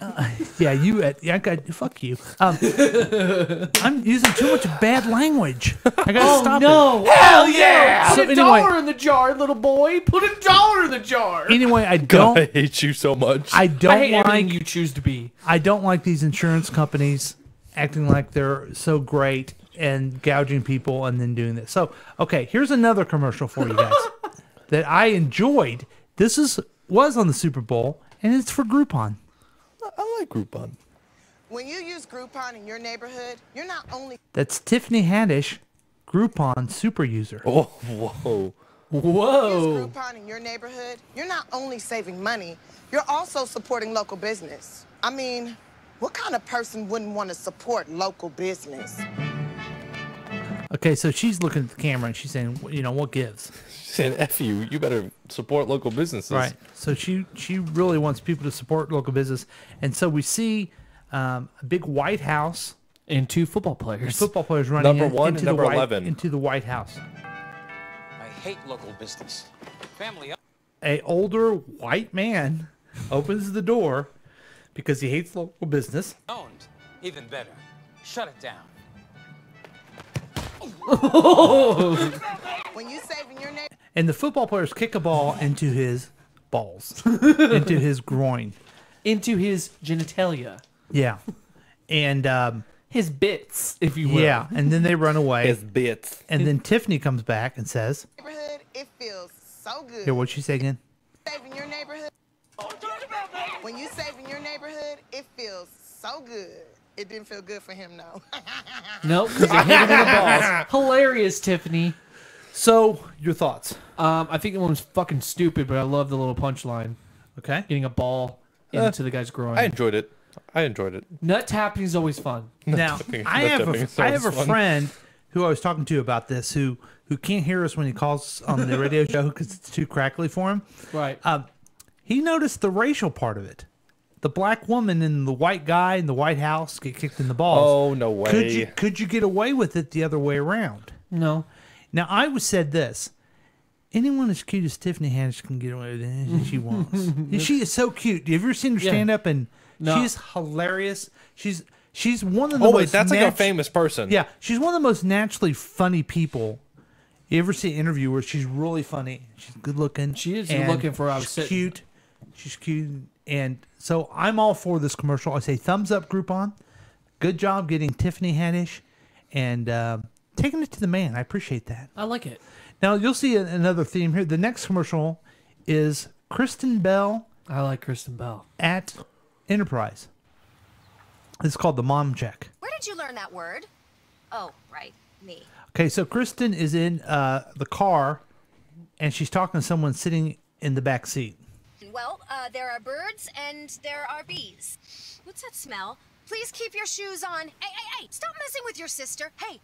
Fuck you. I'm using too much bad language. I gotta stop no. it. Hell yeah! So Put a dollar in the jar, little boy. Put a dollar in the jar. Anyway, I God, don't. I hate you so much. I don't I hate like everything you choose to be. I don't like these insurance companies acting like they're so great and gouging people and then doing this. So, okay, here's another commercial for you guys that I enjoyed. This was on the Super Bowl, and it's for Groupon. I like Groupon. When you use Groupon in your neighborhood, you're not only That's Tiffany Haddish, Groupon super user. Oh, whoa. Whoa. use Groupon in your neighborhood, you're not only saving money, you're also supporting local business. I mean, what kind of person wouldn't want to support local business? Okay, so she's looking at the camera and she's saying, you know, what gives? She's saying, F you. You better support local businesses. Right. So she really wants people to support local business. And so we see a big White House. And 2 football players. Football players running Number 1 into and number the 11. into the White House. I hate local business. Family. A older white man opens the door because he hates local business. Owned. Even better. Shut it down. When you saving your neighborhood, And the football players kick a ball into his balls, into his groin. Into his genitalia. Yeah. And his bits, if you will. Yeah, and then they run away. His bits. And then Tiffany comes back and says, Neighborhood, it feels so good. here, what'd she say again? Saving your neighborhood. When you save in your neighborhood, it feels so good. It didn't feel good for him, no. Nope, because they hit him in the balls. Hilarious, Tiffany. So, your thoughts? I think the one was fucking stupid, but I love the little punchline. Okay. Getting a ball into the guy's groin. I enjoyed it. Nut tapping is always fun. Now, I have a friend who I was talking to about this who can't hear us when he calls on the radio show because it's too crackly for him. Right. He noticed the racial part of it. The black woman and the white guy in the White House get kicked in the balls. Oh, no way. Could you get away with it the other way around? No. Now, I was said this. Anyone as cute as Tiffany Haddish can get away with anything she wants. She is so cute. Have you ever seen her stand up? And she's hilarious. She's one of the most that's like a famous person. Yeah, she's one of the most naturally funny people. You ever see an interview where she's really funny? She's good looking. She is looking for. I was she's cute. She's cute, and so I'm all for this commercial. I say thumbs up, Groupon. Good job getting Tiffany Haddish and taking it to the man. I appreciate that. I like it. Now you'll see another theme here. The next commercial is Kristen Bell. I like Kristen Bell at Enterprise. It's called the Mom Check. Where did you learn that word? Oh, right, me. Okay, so Kristen is in the car, and she's talking to someone sitting in the back seat. Well, there are birds and there are bees. What's that smell? Please keep your shoes on. Hey, stop messing with your sister. Hey,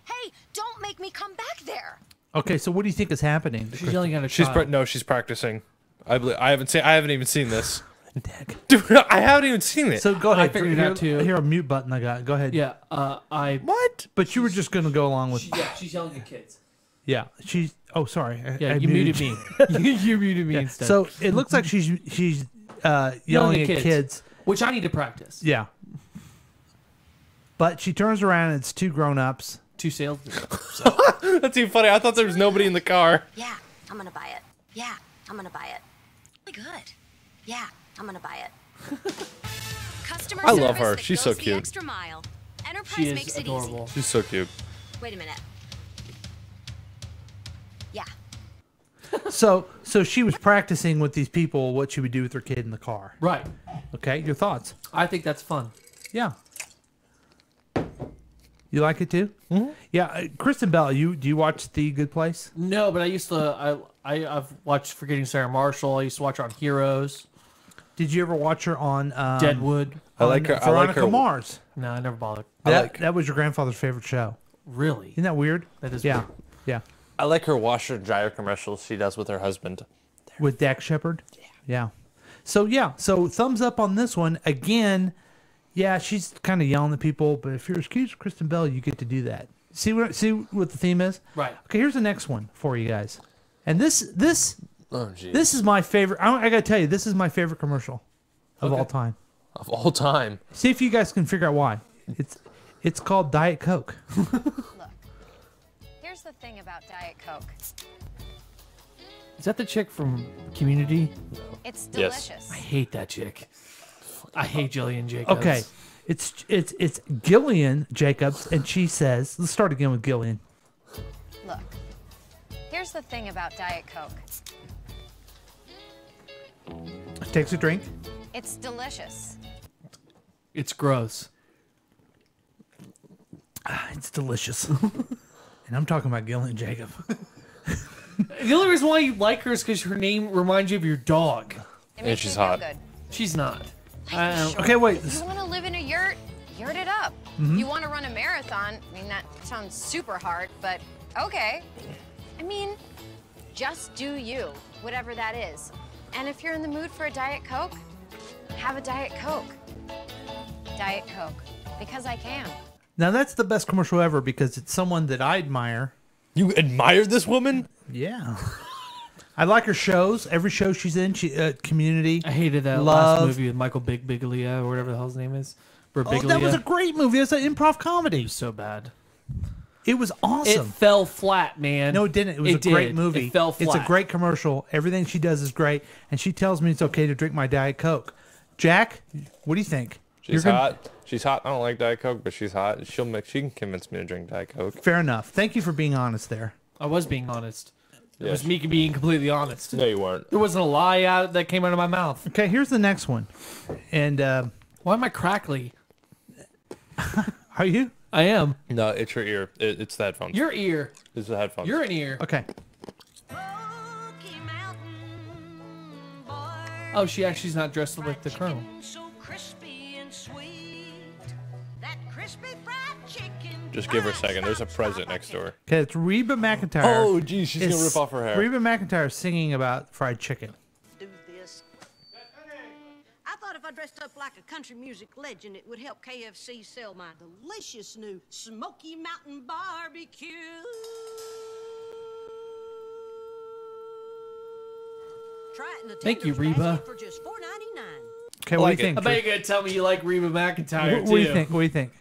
don't make me come back there. Okay, so what do you think is happening? She's yelling at a child. No, she's practicing. I haven't even seen this. Dude, I haven't even seen it. So go ahead. I figured it out too. Here, a mute button I got. Go ahead. Yeah, What? But you were just going to go along with... Yeah, she's yelling at kids. Yeah, she's... Oh, sorry. Yeah, you muted me. You muted me instead. So it looks like she's yelling at kids. Which I need to practice. Yeah. But she turns around and it's two grown-ups. Two salesmen. That's even funny. I thought there was nobody in the car. Yeah, I'm gonna buy it. Yeah, I'm gonna buy it. Really good. Yeah, I'm gonna buy it. Customer I love service her. that She's goes so the cute. Extra mile. Enterprise She is makes adorable. it She's so cute. easy. Wait a minute. Yeah. So she was practicing with these people what she would do with her kid in the car. Right. Okay, your thoughts? I think that's fun. Yeah. You like it too? Mm-hmm. Yeah, Kristen Bell. Do you watch The Good Place? No, but I used to. I've watched Forgetting Sarah Marshall. I used to watch her on Heroes. Did you ever watch her on Deadwood? I like her. Veronica Mars. No, I never bothered. That was your grandfather's favorite show. Really? Isn't that weird? That is. Yeah. Weird. Yeah. I like her washer and dryer commercials she does with her husband. With Dak Shepard? Yeah. So thumbs up on this one. Again, yeah, she's kind of yelling at people, but if you're as cute as Kristen Bell, you get to do that. See what the theme is? Right. Okay, here's the next one for you guys. And this Oh, geez. is my favorite. I got to tell you, this is my favorite commercial of all time. Of all time. See if you guys can figure out why. It's called Diet Coke. Here's the thing about Diet Coke. Is that the chick from Community? It's delicious. I hate that chick. I hate Gillian Jacobs. Okay, it's Gillian Jacobs, and she says, let's start again with Gillian. Look, here's the thing about Diet Coke. Takes a drink. It's delicious. It's gross. It's delicious. And I'm talking about Gillian Jacob. The only reason why you like her is because her name reminds you of your dog. And she's hot. She's not. Okay, wait. You want to live in a yurt? Yurt it up. Mhm. You want to run a marathon? I mean, that sounds super hard, but okay. I mean, just do you, whatever that is. And if you're in the mood for a Diet Coke, have a Diet Coke. Diet Coke, because I can. Now that's the best commercial ever because it's someone that I admire. You admire this woman? Yeah. I like her shows. Every show she's in, Community. I hated that Love. last movie with Michael Birbiglia or whatever the hell his name is. Oh, that was a great movie. It was an improv comedy. It was so bad. It was awesome. It fell flat, man. No, it didn't. It was a great movie. It fell flat. It's a great commercial. Everything she does is great. And she tells me it's okay to drink my Diet Coke. Jack, what do you think? She's hot. She's hot. I don't like Diet Coke, but she's hot. She can convince me to drink Diet Coke. Fair enough. Thank you for being honest there. I was being honest. It Yes. was me being completely honest. No, you weren't. There wasn't a lie out that came out of my mouth. Okay, here's the next one. And why am I crackly? Are you? I am. No, it's your ear. It's the headphones. Your ear. It's the headphones. You're an ear. Okay. Oh, she's not dressed like the Colonel. Just give her a second. There's a present next door. Okay, it's Reba McEntire. Oh, geez, she's gonna rip off her hair. Reba McEntire singing about fried chicken. Do this. I thought if I dressed up like a country music legend, it would help KFC sell my delicious new Smoky Mountain Barbecue. Try it in the Thank you, tenders Reba. basket for just $4.99. Okay, what do you think? I bet you're gonna tell me you like Reba McEntire What too. do you think? What do you think?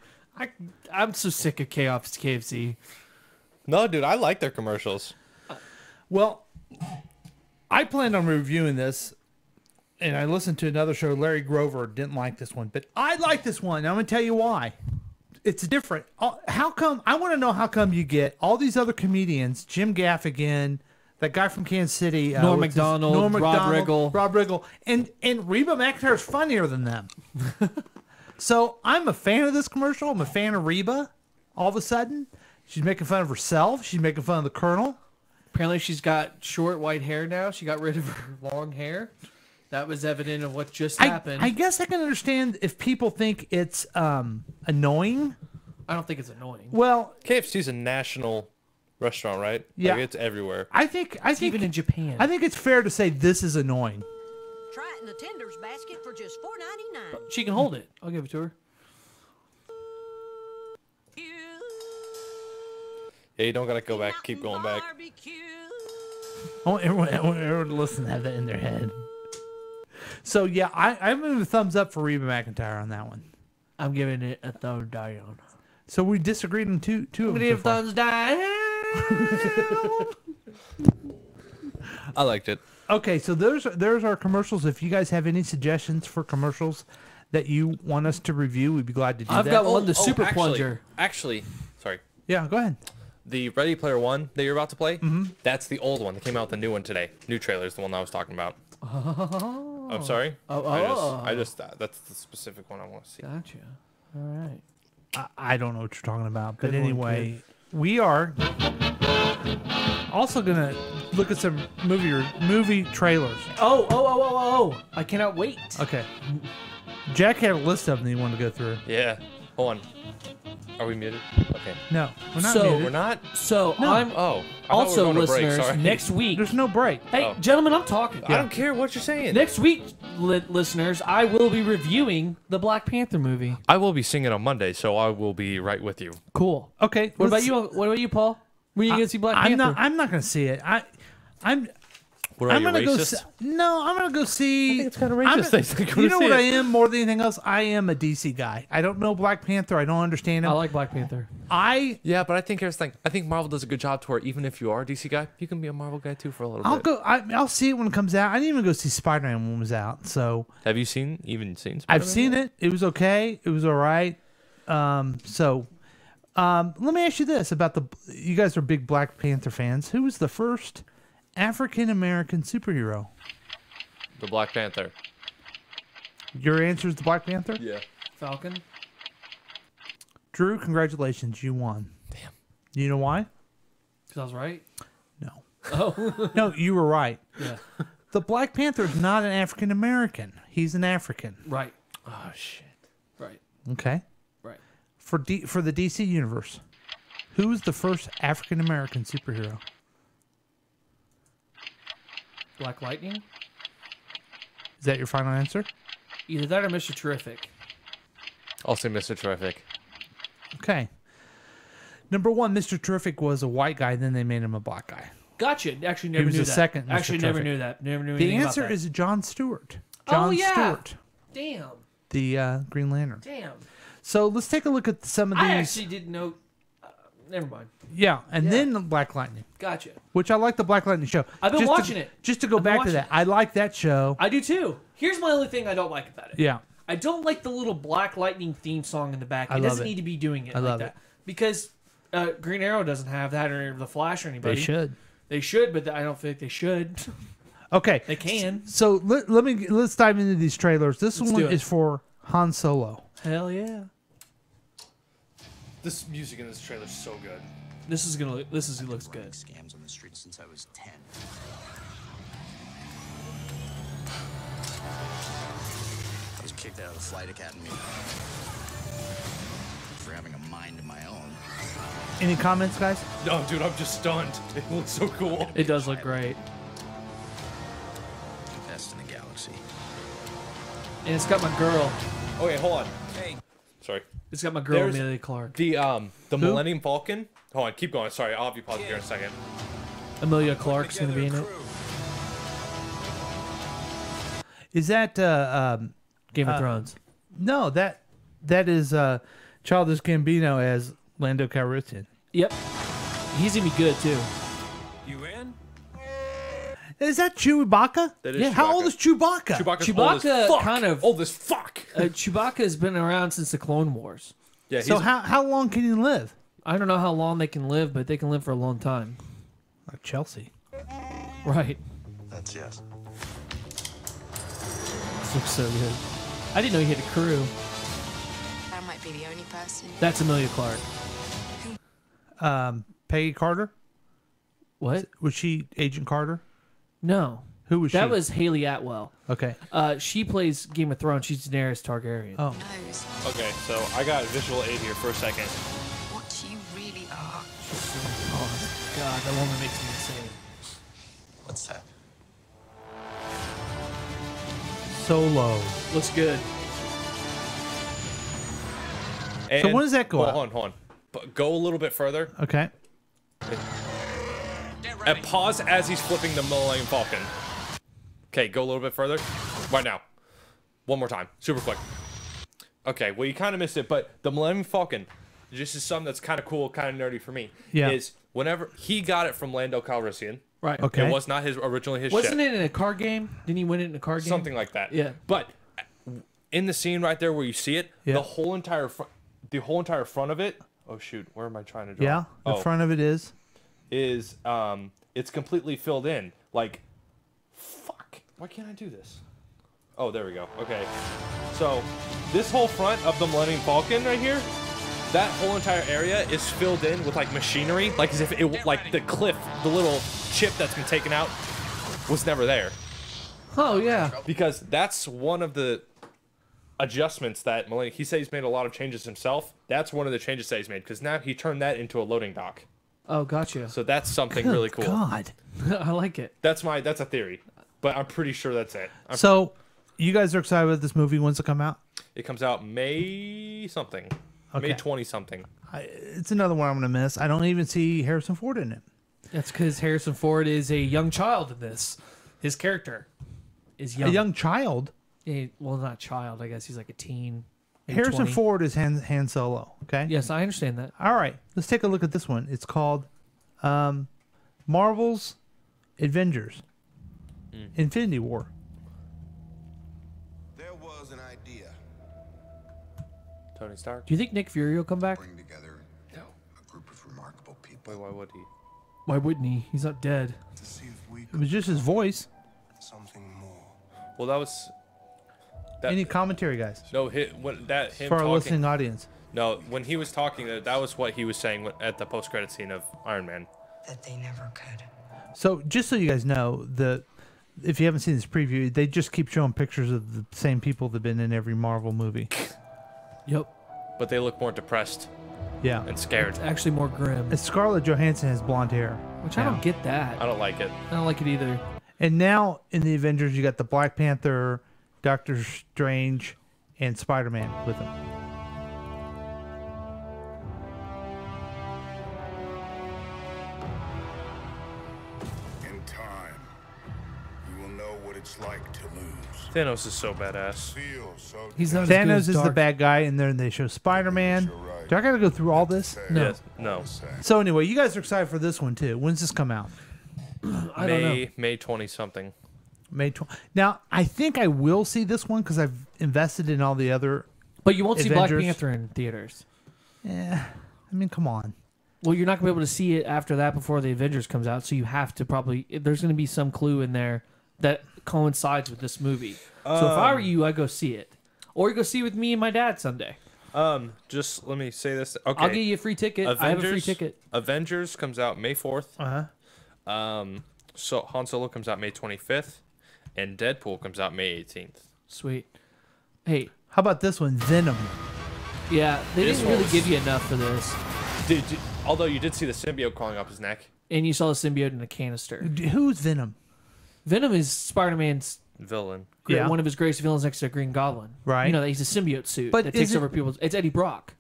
I'm so sick of KFC. No, dude, I like their commercials. Well, I planned on reviewing this, and I listened to another show. Larry Grover didn't like this one, but I like this one. I'm going to tell you why. It's different. How come? I want to know how come you get all these other comedians, Jim Gaffigan, that guy from Kansas City, Norm Macdonald, Rob Riggle, and Reba McEntire is funnier than them. So I'm a fan of this commercial. I'm a fan of Reba. All of a sudden, she's making fun of herself. She's making fun of the Colonel. Apparently, she's got short white hair now. She got rid of her long hair. That was evident of what just happened. I guess I can understand if people think it's annoying. I don't think it's annoying. Well, KFC's a national restaurant, right? Yeah. Like, it's everywhere. I think even in Japan. I think it's fair to say this is annoying. Try it in the tenders basket for just $4.99. She can hold it. I'll give it to her. Yeah, you don't gotta go back. Keep going back. I want everyone to listen to have that in their head. So yeah, I'm giving a thumbs up for Reba McEntire on that one. I'm giving it a thumbs down. So we disagreed on two of them. So far. Thumbs down. I liked it. Okay, so there's our commercials. If you guys have any suggestions for commercials that you want us to review, we'd be glad to do that. I've got one, the Super Plunger. Actually, sorry. Yeah, go ahead. The Ready Player One that you're about to play, that's the old one. They came out with the new one today. New trailer is the one I was talking about. Oh. I'm sorry. Oh. I just that's the specific one I want to see. Gotcha. All right. I don't know what you're talking about, but Good one, anyway, we are also gonna look at some movie trailers. Oh! I cannot wait. Okay. Jack had a list of them he wanted to go through. Yeah. Hold on. Are we muted? Okay. No, we're not So- muted. We're not. So No. I'm Oh. I thought we also were going to break, listeners sorry. next week. There's no break. Hey, Oh. gentlemen, I'm talking. I don't care what you're saying. Next week, listeners, I will be reviewing the Black Panther movie. I will be singing on Monday, so I will be right with you. Cool. Okay. What about let's- you? What about you, Paul? When are you gonna see Black Panther? I'm not gonna see it. I'm What are you, gonna go. racist? No, I'm gonna go see. I think it's kinda racist that he's gonna go You to know see what it. I am more than anything else? I am a DC guy. I don't know Black Panther. I don't understand him. I like Black Panther. Yeah, but I think here's the thing. I think Marvel does a good job to where even if you are a DC guy, you can be a Marvel guy too for a little I'll bit. go. I'll see it when it comes out. I didn't even go see Spider-Man when it was out. So Have you seen Spider-Man? I've seen it. It was okay. It was all right. Let me ask you this about you guys are big Black Panther fans. Who was the first African American superhero? The Black Panther. Your answer is the Black Panther? Yeah. Falcon. Drew, congratulations. You won. Damn. You know why? Because I was right. No. Oh. No, you were right. Yeah. The Black Panther is not an African American. He's an African. Right. Oh shit. Right. Okay. Right. For the DC universe, who was the first African American superhero? Black Lightning. Is that your final answer? Either that or Mr. Terrific. I'll say Mr. Terrific. Okay. Number one, Mr. Terrific was a white guy. Then they made him a black guy. Gotcha. Actually, never He was knew the that. second Mr. Actually, never Terrific. knew that. Never knew The anything answer about that. is John Stewart. Oh, John yeah. Stewart, Damn. the Green Lantern. Damn. So let's take a look at some of these. I actually didn't know. Never mind. Yeah, and then the Black Lightning. Gotcha. Which I like the Black Lightning show. I've been Just watching to, it. Just to go I've been back to watching that, it. I like that show. I do too. Here's my only thing I don't like about it. Yeah. I don't like the little Black Lightning theme song in the back. I It love doesn't it. need to be doing it I like love that. it. Because Green Arrow doesn't have that, or the Flash, or anybody. They should. They should, but I don't think they should. Okay. They can. So let's dive into these trailers. This Let's one do it. is for Han Solo. Hell yeah. This music in this trailer is so good. This looks good. Scams on the street since I was 10. I was kicked out of the flight academy for having a mind of my own. Any comments, guys? No, dude, I'm just stunned. It looks so cool. It does look great. Best in the galaxy. And it's got my girl. Okay, hold on. Hey. Sorry. It's got my girl, There's Amelia Clark. The Who? Millennium Falcon. Hold on, keep going. Sorry, I'll have you pause here in a second. Amelia Clark's going to be in it. Is that Game of Thrones? No, that is Childish Gambino as Lando Calrissian. Yep. He's going to be good, too. You in? Is that Chewbacca? That is yeah. How old is Chewbacca? Chewbacca's kind of old as fuck. Chewbacca has been around since the Clone Wars. Yeah. So how long can he live? I don't know how long they can live, but they can live for a long time. Like Chelsea. Right. That's yes. This looks so good. I didn't know he had a crew. That might be the only person. That's Amelia Clark. Peggy Carter. What? Was she Agent Carter? No. Who was that she? was Haley Atwell. Okay. She plays Game of Thrones. She's Daenerys Targaryen. Oh. Okay, so I got visual aid here for a second. What you really are. Oh, God, that woman makes me insane. What's that? Solo. Looks good. And, So when does that go out? Hold on. But go a little bit further. Okay. And pause as he's flipping the Millennium Falcon. Okay, go a little bit further. Right now. One more time. Super quick. Okay, well, you kind of missed it, but the Millennium Falcon, just is something that's kind of cool, kind of nerdy for me, Yeah. is whenever he got it from Lando Calrissian. Right. Okay. It was not originally his Wasn't ship. it in a card game? Didn't he win it in a card game? Something like that. Yeah. But in the scene right there where you see it, Yeah. the whole entire front of it. Oh shoot, where am I trying to draw? Yeah. The front of it is. It's completely filled in. Like, fuck. Why can't I do this? Oh, there we go. Okay. So, this whole front of the Millennium Falcon right here, that whole entire area is filled in with like machinery, like as if it, like the cliff, the little chip that's been taken out, was never there. Oh yeah. Because that's one of the adjustments that Millennium. He said he's made a lot of changes himself. That's one of the changes that he's made because now he turned that into a loading dock. Oh, gotcha. So that's something really cool. God. I like it. That's a theory, but I'm pretty sure that's it. So, you guys are excited about this movie? When's it come out? It comes out May something. Okay. May 20 something. It's another one I'm going to miss. I don't even see Harrison Ford in it. That's because Harrison Ford is a young child in this. His character is young. A young child? Well, not child. I guess he's like a teen. maybe Harrison 20. Ford is Han Solo, okay? Yes, I understand that. All right, let's take a look at this one. It's called Marvel's Avengers Infinity War. There was an idea. Tony Stark. Do you think Nick Fury will come back? Bring together a group of remarkable people. Wait, why would he? Why wouldn't he? He's not dead. To see if we It was just his voice. something more. Well, that was. Any commentary, guys? No, him For our talking. listening audience. No, when he was talking, that was what he was saying at the post-credit scene of Iron Man. That they never could. So, just so you guys know, if you haven't seen this preview, they just keep showing pictures of the same people that have been in every Marvel movie. Yep. But they look more depressed. Yeah. And scared. It's actually more grim. And Scarlett Johansson has blonde hair. Which I don't get that. I don't like it. I don't like it either. And now in the Avengers, you got the Black Panther, Doctor Strange, and Spider-Man with them. In time, you will know what it's like to lose. Thanos is so badass. Feel so He's not as good Thanos as is the Dark. bad guy, and then they show Spider-Man. Do I got to go through all this? No. Yes. No. So anyway, you guys are excited for this one too. When's this come out? I don't know. May 20 something. May 20. Now, I think I will see this one because invested in all the other. But you won't see Black Avengers. Panther in theaters. Yeah, I mean, come on. Well, you're not going to be able to see it after that before the Avengers comes out, so you have to probably... There's going to be some clue in there that coincides with this movie. So if I were you, I'd go see it. Or you go see it with me and my dad someday. Just let me say this. Okay. I'll give you a free ticket. I have a free ticket. Avengers comes out May 4th. Uh-huh. So Han Solo comes out May 25th, and Deadpool comes out May 18th. Sweet. Hey. How about this one, Venom? Yeah, they This didn't really was- give you enough for this. Although you did see the symbiote crawling up his neck. And you saw the symbiote in a canister. Who's Venom? Venom is Spider-Man's Villain. one of his greatest villains next to Green Goblin. Right. You know that he's a symbiote suit But that is takes it- over people's. It's Eddie Brock.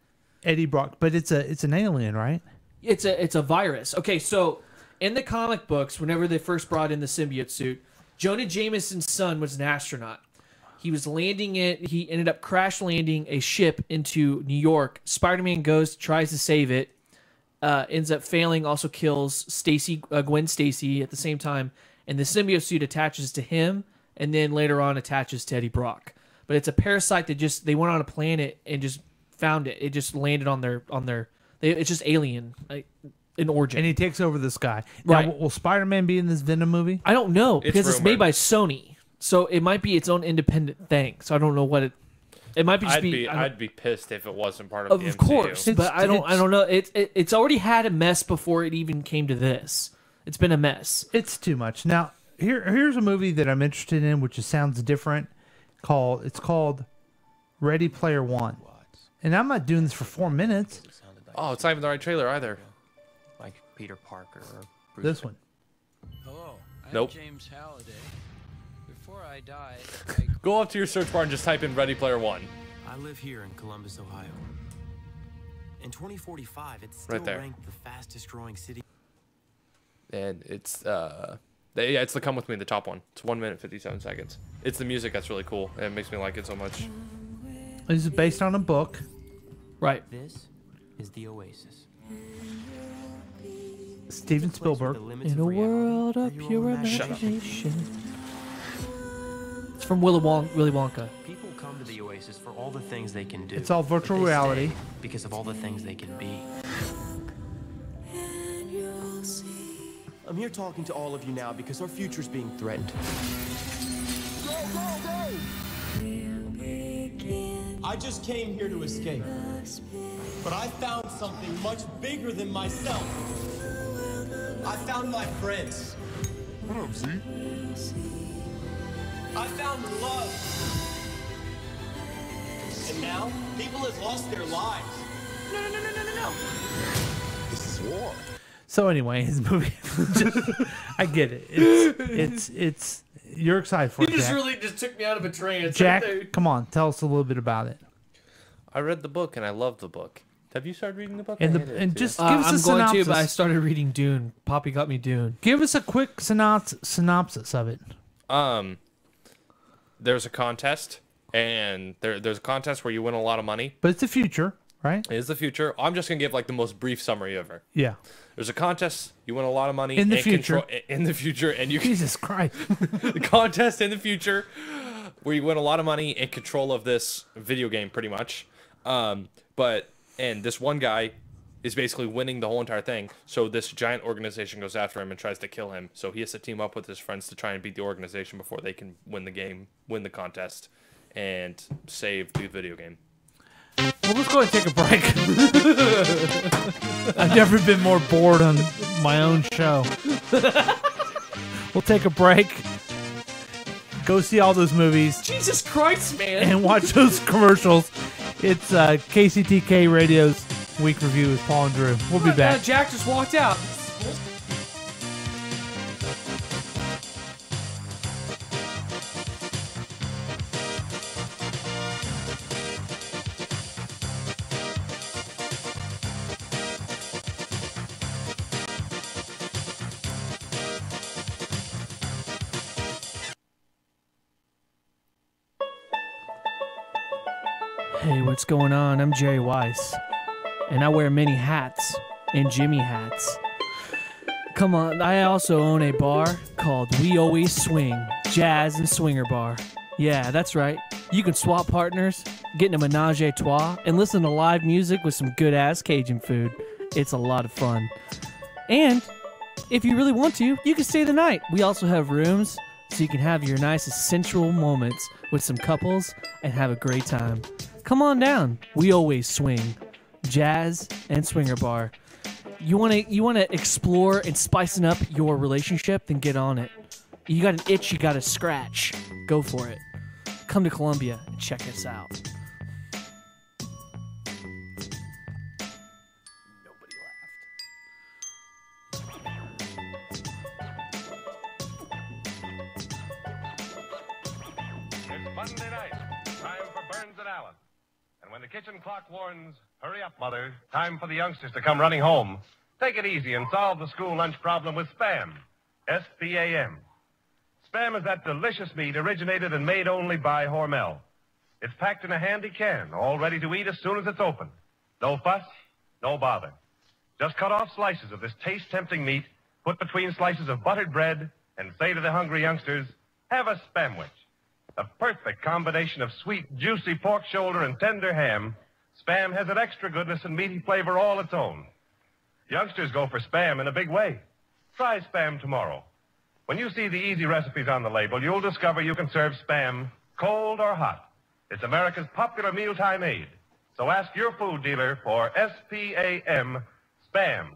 Eddie Brock, but it's an alien, right? It's a virus. Okay, so in the comic books, whenever they first brought in the symbiote suit, Jonah Jameson's son was an astronaut. He was landing it. He ended up crash landing a ship into New York. Spider-Man goes, tries to save it, ends up failing. Also kills Gwen Stacy at the same time, and the symbiote suit attaches to him, and then later on attaches to Eddie Brock. But it's a parasite that they went on a planet and just found it. It just landed on their. It's just alien, like in origin. And he takes over this guy. Right. Now, will Spider-Man be in this Venom movie? I don't know because it's made rumored. by Sony, so it might be its own independent thing. So I don't know what it. It might be. Just I'd be pissed if it wasn't part of the MCU. Of course, but I don't know. It's already had a mess before it even came to this. It's been a mess. It's too much. Now, here's a movie that I'm interested in, which sounds different. It's called Ready Player One. And I'm not doing this for 4 minutes. Oh, it's not even the right trailer either. Like Peter Parker or Bruce. This one. Hello, I'm Nope. James Halliday. Before I die, Go up to your search bar and just type in Ready Player One. I live here in Columbus, Ohio. In 2045, it's still Right there. ranked the fastest growing city. And it's it's the Come With Me, the top one. It's 1 minute 57 seconds. It's the music that's really cool. And it makes me like it so much. This is based on a book. Right. This is the Oasis. Steven Spielberg. In a world of pure Shut up. imagination. It's from Willy Wonka. People come to the Oasis for all the things they can do. It's all virtual but they reality. stay because of all the things they can be. I'm here talking to all of you now because our future's being threatened. I just came here to escape. But I found something much bigger than myself. I found my friends. What up, Z? I found love. And now, people have lost their lives. No. This is war. So anyway, his movie. I get it. It's. You're excited for it, Jack. just took me out of a trance. Jack, come on, tell us a little bit about it. I read the book and I love the book. Have you started reading the book? And I hated it too. just give us a I'm going synopsis. to, but I started reading Dune. Poppy got me Dune. Give us a quick synopsis of it. There's a contest, and there's a contest where you win a lot of money. But it's the future, right? It is the future. I'm just gonna give like the most brief summary ever. Yeah. There's a contest. You win a lot of money In the and future. in the future, and you Jesus Christ. the contest in the future where you win a lot of money and control of this video game, pretty much. And this one guy is basically winning the whole entire thing. So this giant organization goes after him and tries to kill him. So he has to team up with his friends to try and beat the organization before they can win the game, win the contest, and save the video game. Well, let's go ahead and take a break. I've never been more bored on my own show. We'll take a break. Go see all those movies. Jesus Christ, man. And watch those commercials. It's KCTK Radio's Week Review with Paul and Drew. We'll be back. Jack just walked out. Hey, what's going on? I'm Jerry Weiss, and I wear many hats and Jimmy hats. Come on, I also own a bar called We Always Swing, Jazz and Swinger Bar. Yeah, that's right. You can swap partners, get in a menage a trois, and listen to live music with some good-ass Cajun food. It's a lot of fun. And if you really want to, you can stay the night. We also have rooms so you can have your nicest sensual moments with some couples and have a great time. Come on down. We always swing. Jazz and swinger bar. You wanna explore and spicing up your relationship? Then get on it. You got an itch you gotta scratch. Go for it. Come to Columbia and check us out. It's Monday night. Time for Burns and Allen. And when the kitchen clock warns, hurry up, Mother. Time for the youngsters to come running home. Take it easy and solve the school lunch problem with Spam. S-P-A-M. Spam is that delicious meat originated and made only by Hormel. It's packed in a handy can, all ready to eat as soon as it's open. No fuss, no bother. Just cut off slices of this taste-tempting meat, put between slices of buttered bread, and say to the hungry youngsters, have a Spamwich. A perfect combination of sweet, juicy pork shoulder and tender ham. Spam has an extra goodness and meaty flavor all its own. Youngsters go for Spam in a big way. Try Spam tomorrow. When you see the easy recipes on the label, you'll discover you can serve Spam cold or hot. It's America's popular mealtime aid. So ask your food dealer for S-P-A-M, Spam.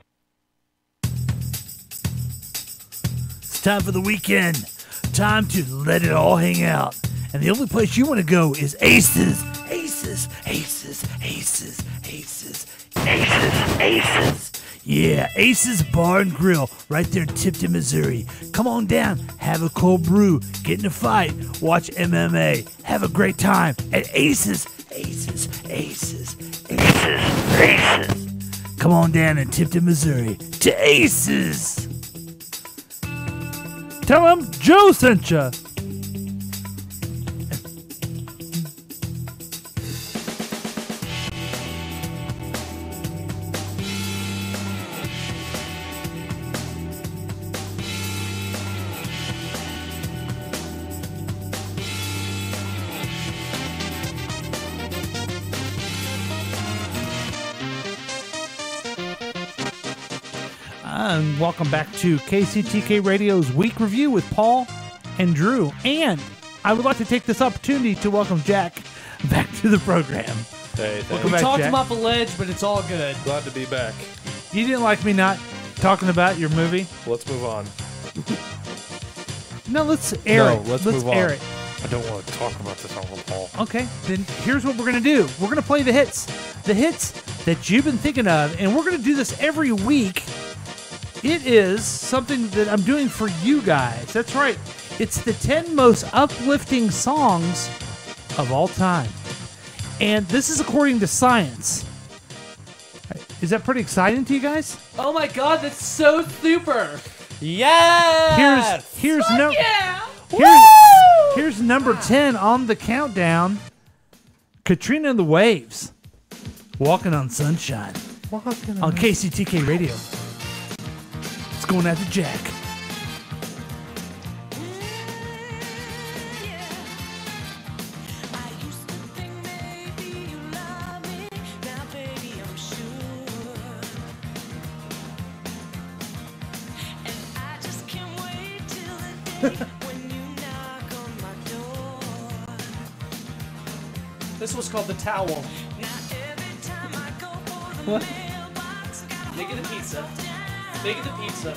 It's time for the weekend. Time to let it all hang out. And the only place you want to go is Aces. Aces, Aces, Aces, Aces, Aces, Aces. Yeah, Aces Bar and Grill right there in Tipton, Missouri. Come on down, have a cold brew, get in a fight, watch MMA, have a great time at Aces, Aces, Aces, Aces, Aces. Come on down in Tipton, Missouri to Aces. Tell them Joe sent ya. And welcome back to KCTK Radio's Week Review with Paul and Drew. And I would like to take this opportunity to welcome Jack back to the program. Hey, Welcome We back, talked Jack. him off a ledge, but it's all good. Glad to be back. You didn't like me not talking about your movie? Let's move on. No, let's air it. Let's move air on. it. I don't want to talk about this, Uncle Paul. Okay, then here's what we're going to do. We're going to play the hits that you've been thinking of, and we're going to do this every week. It is something that I'm doing for you guys. That's right. It's the 10 most uplifting songs of all time. And this is according to science. Is that pretty exciting to you guys? Oh my god, that's so super! Yes! Here's here's number 10 on the countdown. Katrina and the Waves. Walking on Sunshine. On KCTK Radio. It's going out to Jack. This was called The Towel. What? Make it a pizza. Make it a pizza.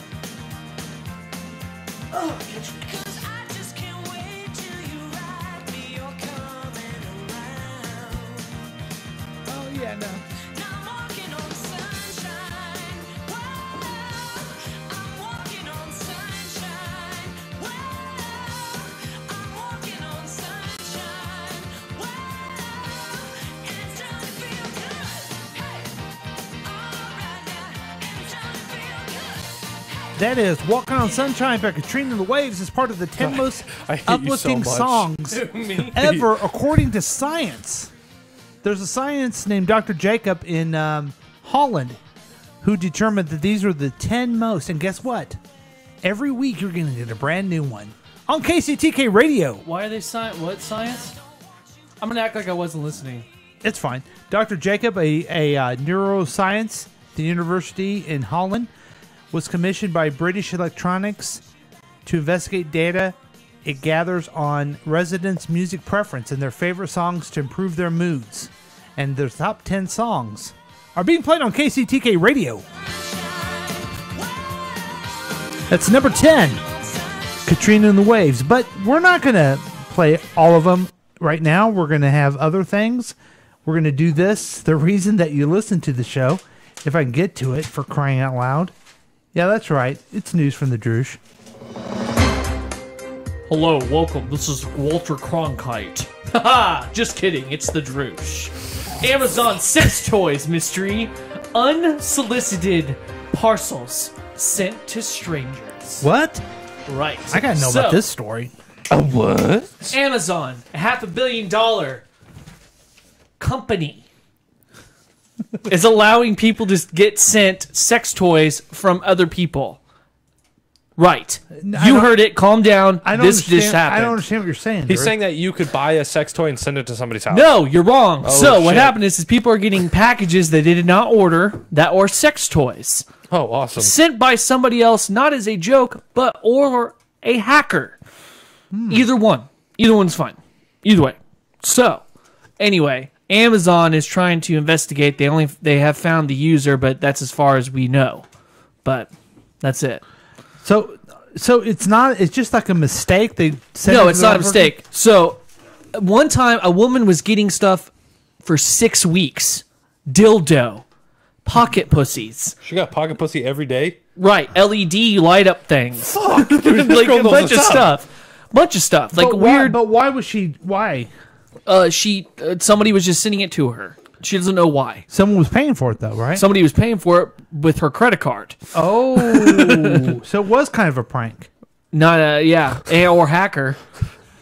Oh, catch me. Oh, yeah, no. That is Walking on Sunshine by Katrina and the Waves as part of the 10 most I hate you so uplifting much. songs Me? ever, according to science. There's a science named Dr. Jacob in Holland who determined that these are the 10 most. And guess what? Every week you're going to get a brand new one on KCTK Radio. Why are they what science? I'm gonna act like I wasn't listening. It's fine. Dr. Jacob, a neuroscience at the University in Holland, was commissioned by British Electronics to investigate data it gathers on residents' music preference and their favorite songs to improve their moods. And their top 10 songs are being played on KCTK radio. That's number 10, Katrina and the Waves. But we're not going to play all of them right now. We're going to have other things. We're going to do this, the reason that you listen to the show, if I can get to it, for crying out loud. Yeah, that's right. It's news from the Droosh. Hello, welcome. This is Walter Cronkite. Haha, just kidding. It's the Droosh. Amazon sex toys mystery. Unsolicited parcels sent to strangers. What? Right. I got to know about this story. What? Amazon, a $500 million company, is allowing people to get sent sex toys from other people. Right. You heard it. Calm down. This happened. I don't understand what you're saying. He's Drew. saying that you could buy a sex toy and send it to somebody's house. No, you're wrong. Oh, so what shit. happened is people are getting packages they did not order that are sex toys. Oh, awesome. Sent by somebody else, not as a joke, but or a hacker. Either one. Either one's fine. Either way. So, anyway, Amazon is trying to investigate. They have found the user, but that's as far as we know. But that's it. So it's not. It's just like a mistake. They sent No, it it's to not a the mistake. So, one time a woman was getting stuff for 6 weeks. Dildo. Pocket pussies. She got pocket pussy every day? Right. LED light up things. Fuck. Like a bunch of stuff. Bunch of stuff. Like weird. But why was she? Why? Somebody was just sending it to her. She doesn't know why. Someone was paying for it, though, right? Somebody was paying for it with her credit card. Oh, so it was kind of a prank. Not or hacker.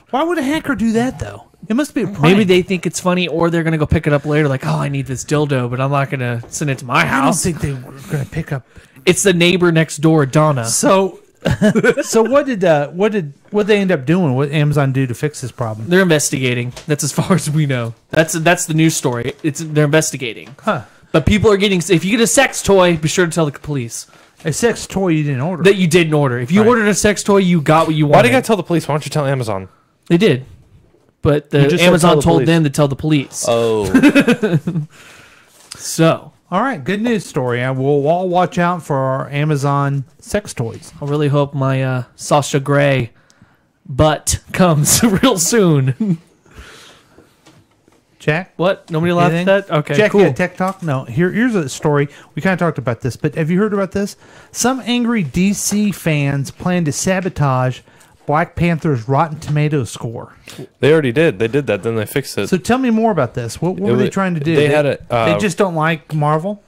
Why would a hacker do that, though? It must be a prank. Maybe they think it's funny, or they're gonna go pick it up later. Like, oh, I need this dildo, but I'm not gonna send it to my house. I don't think they were gonna pick up. It's the neighbor next door, Donna. So what did they end up doing? What did Amazon do to fix this problem? They're investigating. That's as far as we know. That's the news story. They're investigating. Huh. But people are getting. If you get a sex toy, be sure to tell the police. A sex toy you didn't order. That you didn't order. If you ordered a sex toy, you got what you wanted. Why do you gotta tell the police? Why don't you tell Amazon? They did. But You just said Amazon tell the told police. them to tell the police. Oh. So. All right, good news story. And we'll all watch out for our Amazon sex toys. I really hope my Sasha Grey butt comes real soon. Jack? What? Nobody laughed at that? Okay, Jack, cool. you had Tech Talk? No. Here's a story. We kind of talked about this, but have you heard about this? Some angry DC fans plan to sabotage Black Panther's Rotten Tomatoes score. They already did. They did that, then they fixed it. So tell me more about this. What were they trying to do? They had a, they just don't like Marvel?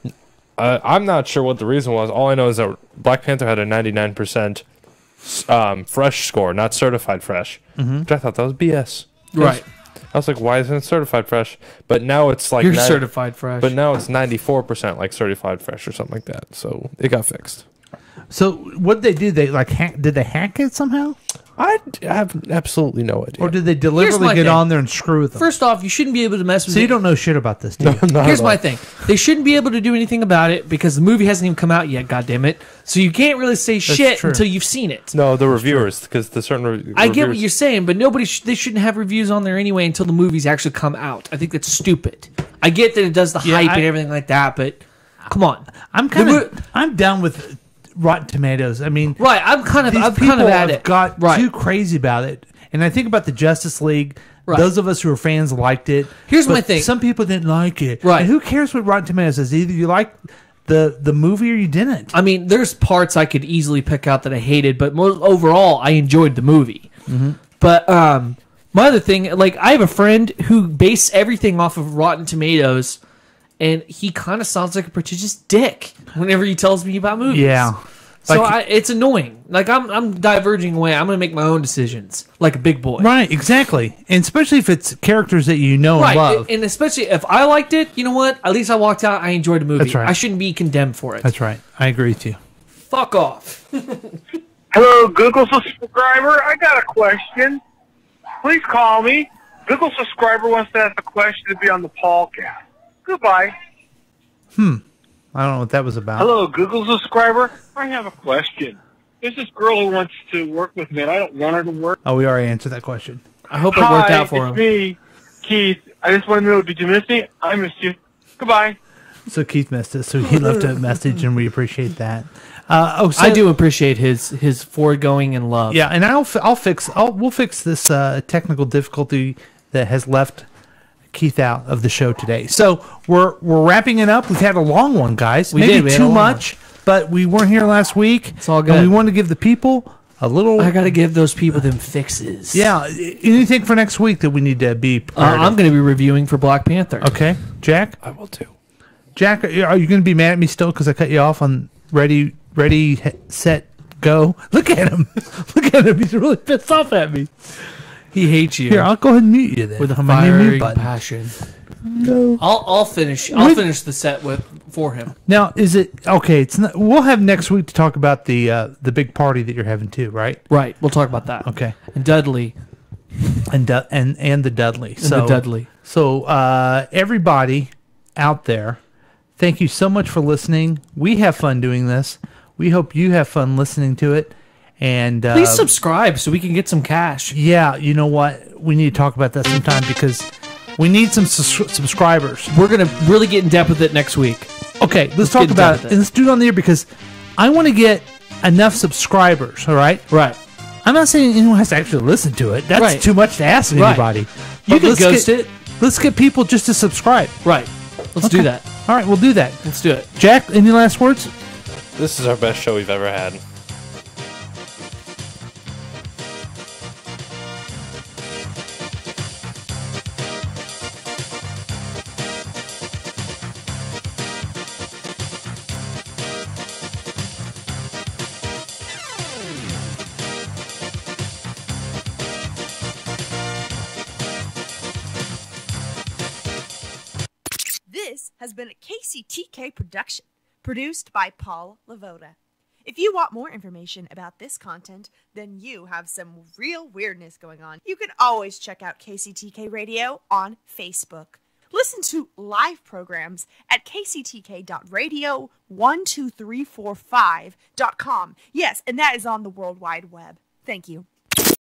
I'm not sure what the reason was. All I know is that Black Panther had a 99% fresh score, not certified fresh. Mhm. Which I thought that was BS. Right. I was like, why isn't it certified fresh? But now it's like... You're certified fresh. But now it's 94% like certified fresh or something like that. So it got fixed. So what did they do? They did they hack it somehow? I have absolutely no idea. Or did they Here's deliberately my get thing. on there and screw with them? First off, you shouldn't be able to mess with So it. you don't know shit about this, do you? Here's my thing. They shouldn't be able to do anything about it because the movie hasn't even come out yet, goddammit. So you can't really say shit true. until you've seen it. No, the reviewers, because the certain I get what you're saying, but they shouldn't have reviews on there anyway until the movies actually come out. I think that's stupid. I get that it does the hype and everything like that, but come on. I'm down with Rotten Tomatoes. I mean, right? I'm kind of at it. Got too crazy about it, and I think about the Justice League. Right. Those of us who are fans liked it. Here's but my thing. Some people didn't like it. Right. And who cares what Rotten Tomatoes says? Either you like the movie or you didn't. I mean, there's parts I could easily pick out that I hated, but overall, I enjoyed the movie. Mhm. But my other thing, like, I have a friend who based everything off of Rotten Tomatoes, and he kind of sounds like a pretentious dick whenever he tells me about movies. Yeah. So Like- it's annoying. Like, I'm diverging away. I'm going to make my own decisions, like a big boy. Right, exactly. And especially if it's characters that you know and love. And especially if I liked it, you know what? At least I walked out. I enjoyed the movie. That's right. I shouldn't be condemned for it. That's right. I agree with you. Fuck off. Hello, Google subscriber. I got a question. Please call me. Google subscriber wants to ask a question to be on the Paulcast. Goodbye. I don't know what that was about. Hello, Google subscriber. I have a question. There's this girl who wants to work with me, and I don't want her to work. Oh, we already answered that question. I hope it worked out for it's him. me, Keith. I just want to know, did you miss me? I missed you. Goodbye. So Keith missed us, so he left a message, and we appreciate that. I do appreciate his foregoing and love. Yeah, and we'll fix this technical difficulty that has left Keith out of the show today. So we're wrapping it up. We've had a long one, guys. We Maybe did. We had too a long much, but we weren't here last week. It's all good. And we wanted to give the people a little. I got to give those people them fixes. Yeah. Anything for next week that we need to be prepared I'm going to be reviewing for Black Panther. Okay, Jack. I will too. Jack, are you going to be mad at me still because I cut you off on ready, set, go? Look at him. Look at him. He's really pissed off at me. He hates you. Here, I'll go ahead and mute you then. With a On my new mute fiery button. passion. No. I'll finish the set for him. Now, is it okay? It's not. We'll have next week to talk about the big party that you're having too, right? Right. We'll talk about that. Okay. And Dudley. And the Dudley. The Dudley. So everybody out there, thank you so much for listening. We have fun doing this. We hope you have fun listening to it. And Please subscribe so we can get some cash. Yeah, you know what? We need to talk about that sometime because we need some subscribers. We're going to really get in depth with it next week. Okay, let's talk get in about depth it. with And let's do it on the air because I want to get enough subscribers, all right? Right. I'm not saying anyone has to actually listen to it. That's Right. too much to ask Right. anybody. You But can let's ghost it. Let's get people just to subscribe. Right. Let's do Okay. that. All right, we'll do that. Let's do it. Jack, any last words? This is our best show we've ever had. This has been a KCTK production, produced by Paul Lavoda. If you want more information about this content, then you have some real weirdness going on. You can always check out KCTK Radio on Facebook. Listen to live programs at kctk.radio12345.com. Yes, and that is on the World Wide Web. Thank you.